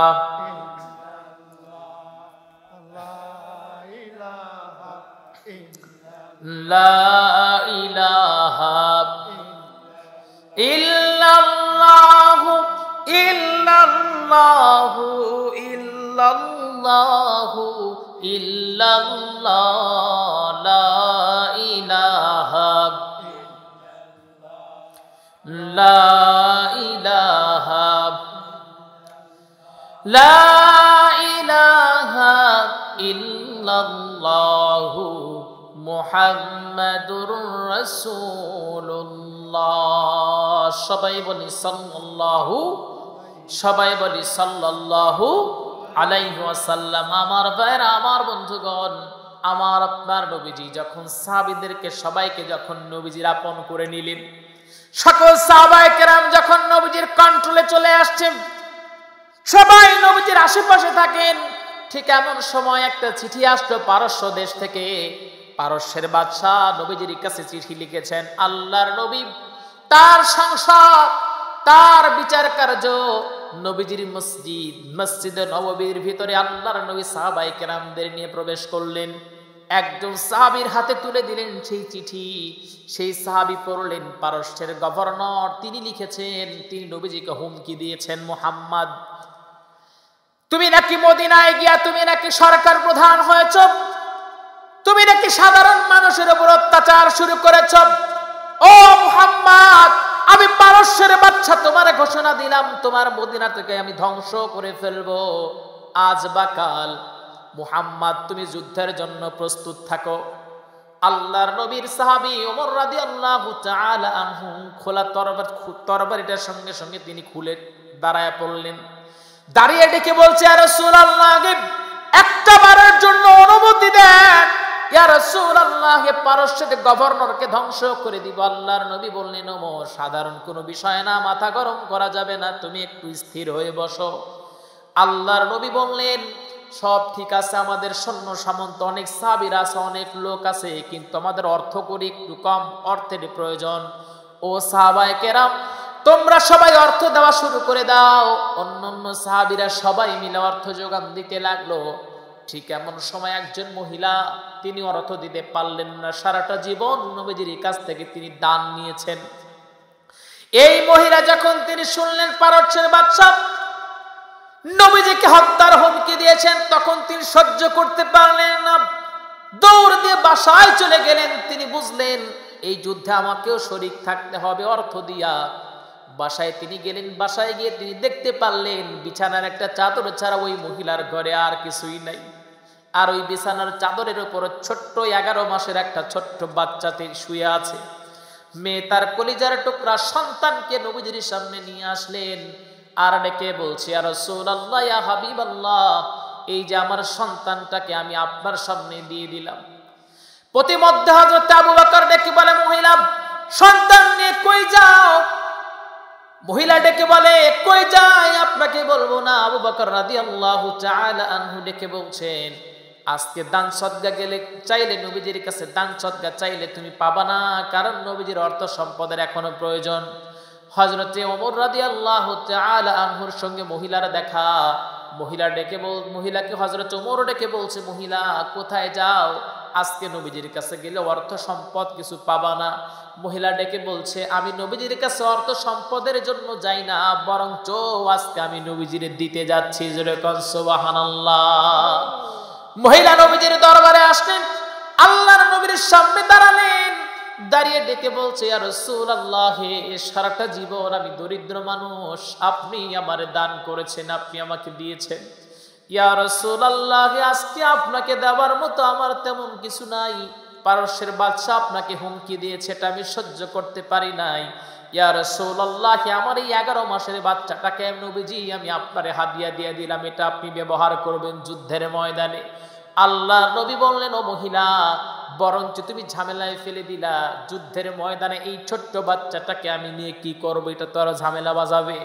লা ইলাহা ইল্লাল্লাহু ইল্লাল্লাহু ইল্লাল্লাহু ইল্লাল্লাহ লা ইলাহা লা ইলাহা লা ইলাহা ইল্লাল্লাহু মুহাম্মাদুর রাসূলুল্লাহ। সবাই বলি সাল্লাল্লাহু, সবাই বলি সাল্লাল্লাহু আলাইহি ওয়াসাল্লাম। আমার ভাইরা, আমার বন্ধুগণ, আমার আপনার নবীজি যখন সাহাবীদেরকে সবাইকে যখন নবীজির আপন করে নিলেন, সকল সাহাবায়ে কেরাম যখন নবীজির কন্ট্রোলে চলে আসছেন, সবাই নবীজির আশেপাশে থাকেন, ঠিক এমন সময় একটা চিঠি আসলো পারস্য দেশ থেকে। পারস্যের বাদশাহ নবীজির কাছে চিঠি লিখেছেন। আল্লাহর নবী তার সংসদ, তার বিচার কার্য নবীজির মসজিদে নববীর ভিতরে আল্লাহর নবী সাহাবায়ে কেরামদের নিয়ে প্রবেশ করলেন। একজন সাহাবীর হাতে তুলে দিলেন সেই চিঠি। সেই সাহাবী পড়লেন। পারস্যের গভর্নর তিনি লিখেছেন, তিনি নবীজিকে হুমকি দিয়েছেন, মুহাম্মদ তুমি নাকি মদিনায় গিয়া তুমি নাকি সরকার প্রধান হয়েছ, তুমি নাকি সাধারণ মানুষের উপর অত্যাচার শুরু করেছ। ও মুহাম্মদ, আমি পারস্যের বাদশা তোমার ঘোষণা দিলাম, তোমার মদিনা থেকে আমি ধ্বংস করে ফেলবো আজ বা কাল। মুহাম্মদ তুমি যুদ্ধের জন্য প্রস্তুত থাকো। আল্লাহর নবীর সাহাবী ওমর রাদিয়াল্লাহু তাআলা আনহু খোলা তরবারিটার সঙ্গে সঙ্গে তিনি খুলে দাঁড়ায় পড়লেন। দাঁড়িয়ে ডেকে বলছে, ইয়া রাসূলুল্লাহ, একটা বারের জন্য অনুমতি দেন। ইয়া রাসূলুল্লাহ, পারস্যের গভর্নরকে ধ্বংস করে দিব। আল্লাহর নবী বললেন, ওমর, সাধারণ কোনো বিষয় না, মাথা গরম করা যাবে না, তুমি একটু স্থির হয়ে বসো। আল্লাহর নবী বললেন, সব ঠিক আছে, আমাদের সৈন্য সামন্ত অনেক সাহাবীরা আছে, অনেক লোক আছে, কিন্তু আমাদের অর্থ করি একটু কম, অর্থের প্রয়োজন। ও সাহাবায়ে কেরাম, তোমরা সবাই অর্থ দেওয়া শুরু করে দাও। অন্যান্য সাহাবীরা সবাই মিলে অর্থ যোগান দিতে লাগলো। ঠিক এমন সময় একজন মহিলা, তিনি অর্থ দিতে পারলেন না, সারাটা জীবন নবীজির কাছ থেকে তিনি দান নিয়েছেন। এই মহিলা যখন তিনি শুনলেন পারস্যের বাদশা নবীজিকে হত্যার হুমকি দিয়েছেন, তখন তিনি সহ্য করতে পারলেন না, দৌড় দিয়ে বাসায় চলে গেলেন। তিনি বুঝলেন এই যুদ্ধে আমাকেও শরীক থাকতে হবে অর্থ দিয়া। বাসায় তিনি গেলেন। বাসায় গিয়ে তিনি দেখতে পারলেন বিছানার একটা চাদর ছাড়া ওই মহিলার ঘরে আর কিছুই নাই। আর ওই বিছানার চাদরের উপর ছোট্ট 11 মাসের একটা ছোট্ট বাচ্চাতে শুয়ে আছে। মেয়ে তার কলিজার টুকরা সন্তানকে নবীজির সামনে নিয়ে আসলেন আর ডেকে বলছে, ইয়া রাসূলুল্লাহ, ইয়া হাবিবাল্লাহ, এই যে আমার সন্তানটাকে আমি আপনার সামনে দিয়ে দিলাম। প্রতিমধ্যে হযরত আবু বকর ডেকে বলে, মহিলা, সন্তান নিয়ে কই যাও? মহিলা ডেকে বলে, কই যাই আপনাকে বলবো না। আবু বকর রাদিয়াল্লাহু তাআলা আনহু ডেকে বলছেন, আজকে দান সদকা গেলে চাইলে নবীজির কাছে দান সদকা চাইলে তুমি পাবা না, কারণ নবীজির অর্থ সম্পদের এখনো প্রয়োজন। হযরতে ওমর রাদিয়াল্লাহু তাআলা আনহুর সঙ্গে মহিলার দেখা। মহিলাকে হযরত ওমর ডেকে বলছে, মহিলা কোথায় যাও? আজকে নবীজির কাছে গেলে অর্থ সম্পদ কিছু পাবা না। মহিলা ডেকে বলছে, আমি নবীজির কাছে অর্থ সম্পদের জন্য যাই না, বরঞ্চ আজকে আমি নবীজির দিতে যাচ্ছি। যেরকম সুবহানাল্লাহ। মহিলা নবীজির দরবারে আসলেন, আল্লাহর নবীর সামনে দাঁড়ালেন। দাঁড়িয়ে ডেকে বলছে, ইয়া রাসূলুল্লাহ, সারাটা জীবন আমি দরিদ্র মানুষ, আপনি আমারে দান করেছেন, আপনি আমাকে দিয়েছেন। ইয়া রাসূলুল্লাহ, আজকে আপনাকে দেওয়ার মতো আমার তেমন কিছু নাই। পারস্যের বাদশা আপনাকে হুমকি দিয়েছে, এটা আমি সহ্য করতে পারি নাই। ইয়া রাসূলুল্লাহ, আমার এই 11 মাসের বাচ্চাটাকে নবীজি আমি আপনারে হাদিয়া দিয়ে দিলাম, এটা আপনি ব্যবহার করবেন যুদ্ধের ময়দানে। আল্লাহর নবী বললেন, ও মহিলা, বরঞ্চ তুমি ঝামেলায় ফেলে দিলা। যুদ্ধের ময়দানে এই ছোট্ট বাচ্চাটাকে আমি নিয়ে কি করবো? এটা তো আরো ঝামেলা বাজাবে।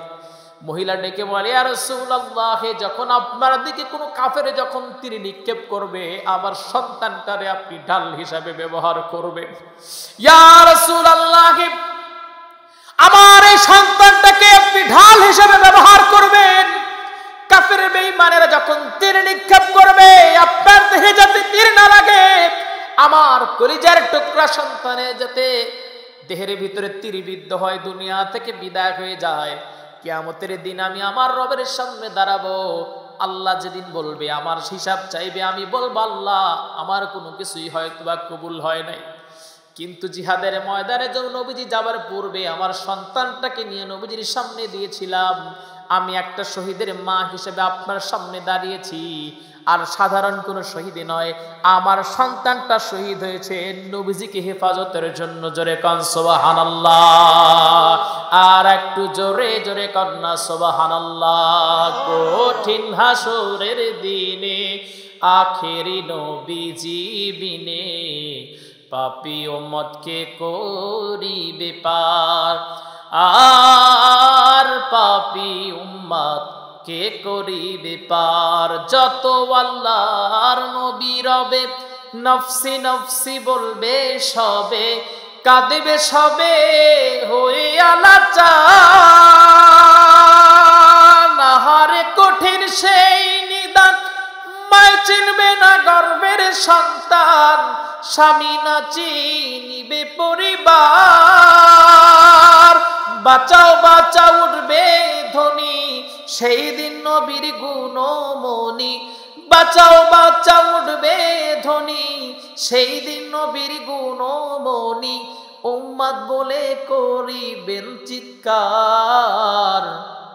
মহিলা ডেকে বলে, ইয়া রাসূলুল্লাহ, যখন আপনার দিকে কোনো কাফের যখন তিনি নিক্ষেপ করবে, আমার সন্তানটারে আপনি ঢাল হিসাবে ব্যবহার করবেন। ইয়া রাসূলুল্লাহ, আমার এই সন্তানটাকে আপনি ঢাল হিসাবে ব্যবহার করবেন। কাফের বেঈমানেরা যখন তীর নিক্ষেপ করবে, আপনার দেহে যাতে তীর না লাগে, আমার কলিজার টুকরা সন্তানে যাতে দেহের ভিতরে তীরবিদ্ধ হয়, দুনিয়া থেকে বিদায় হয়ে যায়, কিয়ামতের দিন আমি আমার রবের সামনে দাঁড়াবো। আল্লাহ যেদিন বলবে, আমার হিসাব চাইবে, আমি বলবো আল্লাহ আমার কোনো কিছুই হয়তো বা কবুল হয় নাই, কিন্তু জিহাদের ময়দানে যখন নবীজি যাবার পূর্বে আমার সন্তানটাকে নিয়ে নবীজির সামনে দিয়েছিলাম, আমি একটা শহীদের মা হিসেবে আপনার সামনে দাঁড়িয়েছি। আর সাধারণ কোনো শহীদ নয়, আমার সন্তানটা শহীদ হয়েছে নবীজিকে হেফাজতের জন্য। জোরে কান সুবহানাল্লাহ, আর একটু জোরে জোরে কান্না সুবহানাল্লাহ। কঠিন হাসরের দিনে আখেরি নবীজি বিনে পাপী উম্মতকে করিবে পার, আর পাপী উম্মত কে করিবে পার। যত আল্লাহর নবী রবে নফসি নফসি বলবে সবে, কাঁদিবে সবে হয়ে আলাচার। আহারে কঠিন সেই নিদান, মায় চিনবে না গর্বের সন্তান, স্বামী না চিনিবে পরিবার। বাঁচাও বাঁচাও উঠবে ধ্বনি সেই দিন নবীর গুণমণি, বাঁচাও বাঁচাও উঠবে ধ্বনি সেই দিন নবীর গুণমণি। উম্মত বলে করিবেন চিৎকার,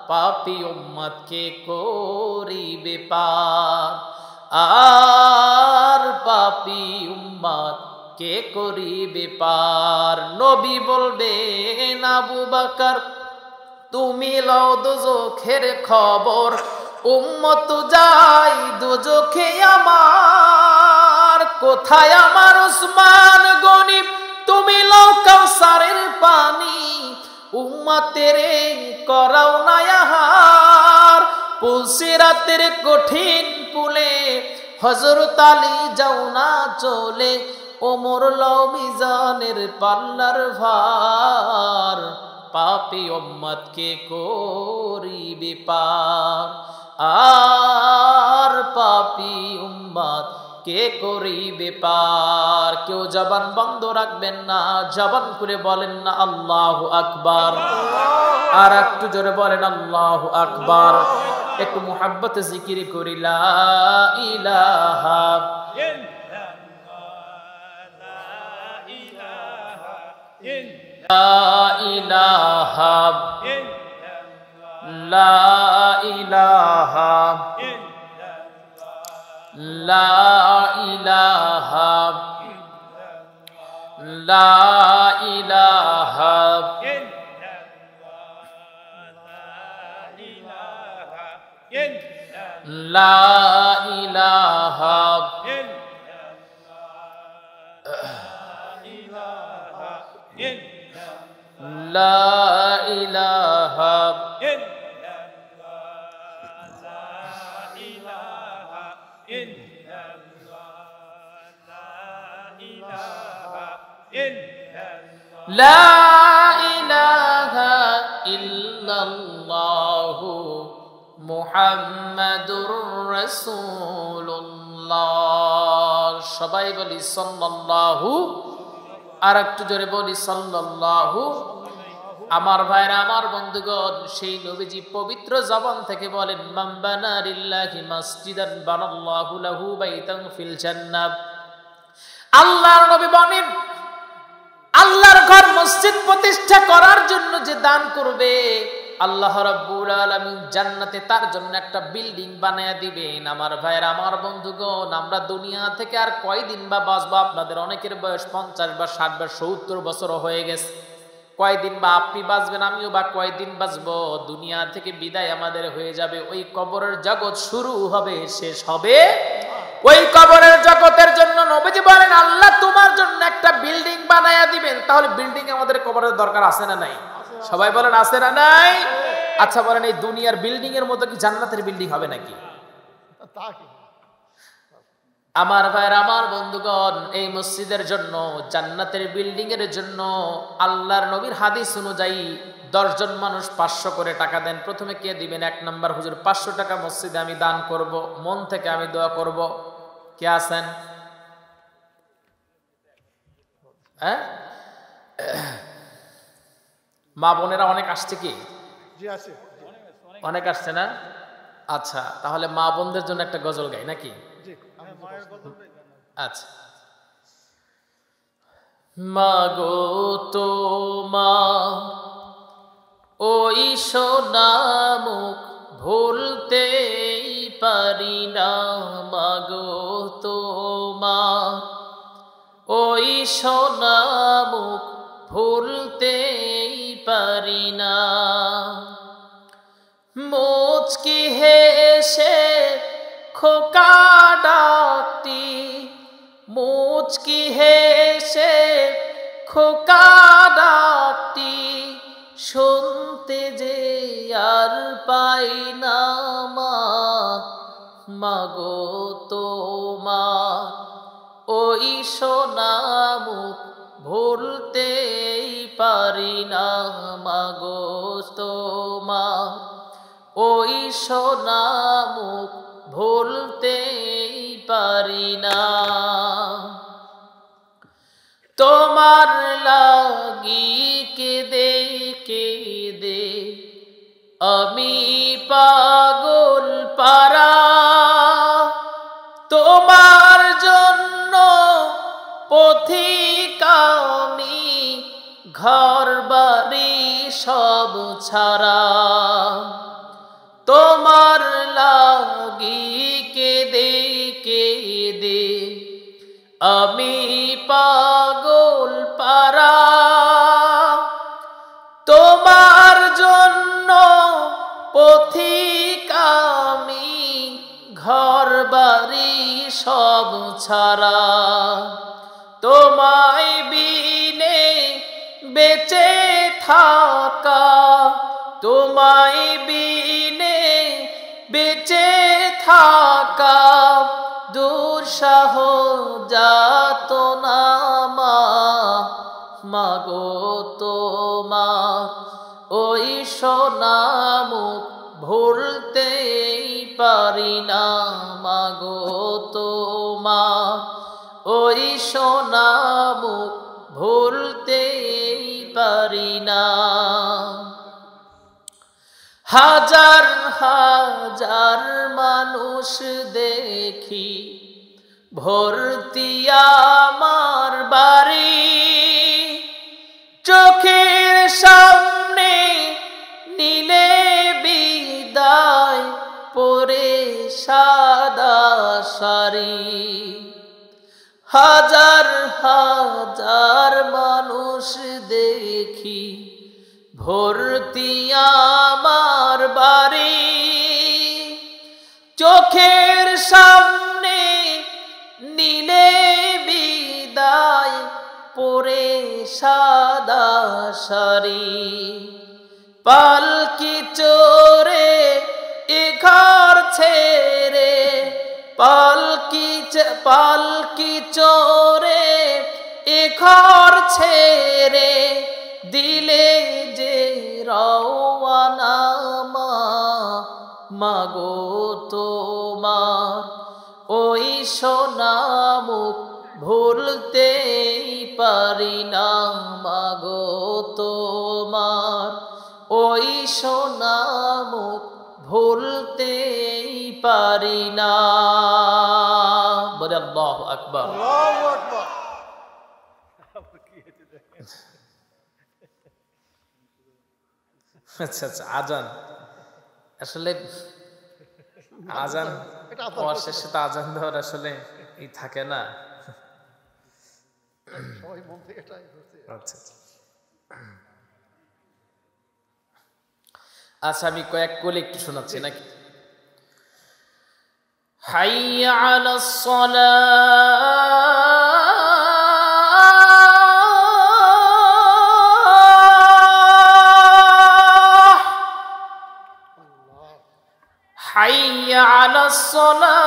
পাপী উম্মতকে করিবে পার, আর পাপী উম্মত কে করিবে পার। নবী বলবেন আবু বকর তুমি লও দোজখের খবর, উম্মত যায় দোজখে আমার। কোথায় আমার উসমান গনি, তুমি লও কাউসারের পানি, উম্মতের করাও না আহার। পুলসিরাতের কঠিন পুলে হযরত আলী যাও না চলে, ওমর লও মিজানের পাল্লার ভার। পাপী উম্মতকে করিবে পার, আর পাপী উম্মত কে করিবে পার। কেউ জবান বন্ধ রাখবেন না, জবান করে বলেন না আল্লাহু আকবার। আর একটু জোরে বলেন আল্লাহু আকবার। একটু মুহাব্বতে জিকির করি লা ইলাহা লা ইলাহা লা ইলাহা লা ইলাহা লা ইলাহা লা ইলাহা লা ইলাহা লা ইলাহা ইল্লাল্লাহু মুহাম্মাদুর রাসূলুল্লাহ। সবাই বলি সাল্লাল্লাহু, আর একটু জোরে বলি সাল্লাল্লাহু। আমার ভাইরা, আমার বন্ধুগণ, সেই নবীজি পবিত্র জবান থেকে বলেন মান বানা লিল্লাহি মাসজিদান বানাল্লাহু লাহু বাইতান ফিল জান্নাহ। আল্লাহর নবী বলেন, আল্লাহর ঘর মসজিদ প্রতিষ্ঠা করার জন্য যে দান করবে, আল্লাহ রাব্বুল আলামিন জান্নাতে তার জন্য একটা বিল্ডিং বানায়া দিবেন। আমার ভাইরা, আমার বন্ধুগণ, আমরা দুনিয়া থেকে আর কয়দিন বা বাঁচবো? আপনাদের অনেকের বয়স 50 বা 60 বা 70 বছর হয়ে গেছে। কয়দিন বা আপনি বাঁচবেন, আমিও বা কয়দিন বাঁচবো? দুনিয়া থেকে বিদায় আমাদের হয়ে যাবে। ওই কবরের জগৎ শুরু হবে, শেষ হবে। ওই কবরের জগতের জন্য নবীজি বলেন আল্লাহ তোমার জন্য একটা বিল্ডিং বানায়া দিবেন। তাহলে বিল্ডিং আমাদের কবরের দরকার আছে না নাই? সবাই বলেন আছে না নাই? আচ্ছা বলেন, এই দুনিয়ার বিল্ডিং এর মতো কি জান্নাতের বিল্ডিং হবে নাকি? আমার ভাইরা, আমার বন্ধুগণ, এই মসজিদের জন্য, জান্নাতের বিল্ডিং এর জন্য আল্লাহর নবীর হাদিস অনুযায়ী 10 জন মানুষ 500 করে টাকা দেন। প্রথমে কে দিবেন? 1 নাম্বার, হুজুর 500 টাকা মসজিদে আমি দান করব, মন থেকে আমি দোয়া করব। কে আছেন? হ্যাঁ, মা বোনেরা অনেক আসছে কি? জি আছে। অনেক আসছে না? আচ্ছা, তাহলে মা বোনদের জন্য একটা গজল গাই নাকি? জি, আমি মায়ের গজলটাই গান। আচ্ছা। মাগো তোমার ওই সোনা মুখ ভুলতেই পারি না, মাগো তোমার ওই সোনা মুখ ভুলতেই পারি না। মুচকি হেসে খোকা ডাকটি, মুচকি হেসে খোকা ডাকটি শুনতে যে আর পাই না, মাগো তোমার ওই সোনা মুখ ভুলতেই পারি না, মাগো তোমার ওই সোনা মুখ ভুলতেই পারি না। তোমার লাগি কেঁদে কেঁদে আমি পাগল পারা, তোমার জন্য পথিক আমি ঘর বাড়ি সব ছাড়া, তোমার লাগি কেঁদে কেঁদে আমি পাগল পারা, তোমার জন্য পথিক আমি ঘর বাড়ি সব ছাড়া, তোমায় বিনে বেঁচে থাকা, তোমায় বিনে বেঁচে থাকা দুঃসাহ যাতনা, মাগো তোমার ওই সোনা মুখ ভুলতেই পারি না, মাগো তোমার ওই সোনা মুখ ভুলতেই পারি না। হাজার হাজার মানুষ দেখি ভর্তি আমার বাড়ি, চোখের সামনে নীলে বিদায় পরে সাদা শাড়ি, হাজার হাজার মানুষ দেখি ভর্তি আমার বাড়ি, চোখের সামনে নীলে বিদায় পরে সাদা শাড়ি, পালকি চোরে এ ঘর ছেড়ে, পালকি চোরে এ ঘর ছেড়ে দিলে যে রওয়ানা, মাগো তোমার ওই সোনা মুখ ভুলতেই পারি না, মাগো তোমার ওই সোনা মুখ ভুলতেই পারি না। বলে আল্লাহু আকবার। আল্লাহু আকবার। আচ্ছা আচ্ছা, আজান আসলে আজান হওয়ার শেষে তো আজান দেওয়ার আসলে এই থাকে না। সবাই মন থেকে এটাই হচ্ছে। আচ্ছা আচ্ছা, আমি কয়েক কলি একটু শোনাচ্ছি নাকি। হাইয়া আলাস সালাহ, حي على الصلاة،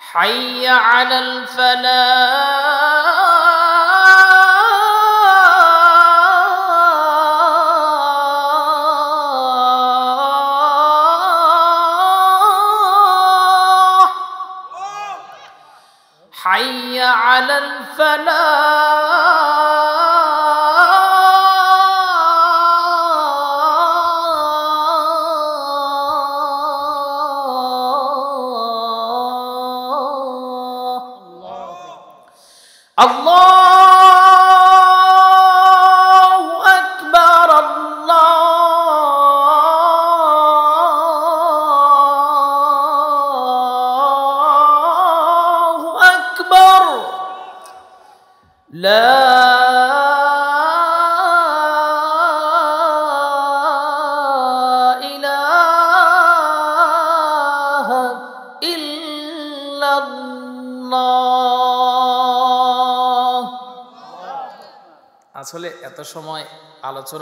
حي على الفلاح، على الفلاح الله أكبر الله أكبر لا إله إلا الله আসলে এত সময় আলোচনা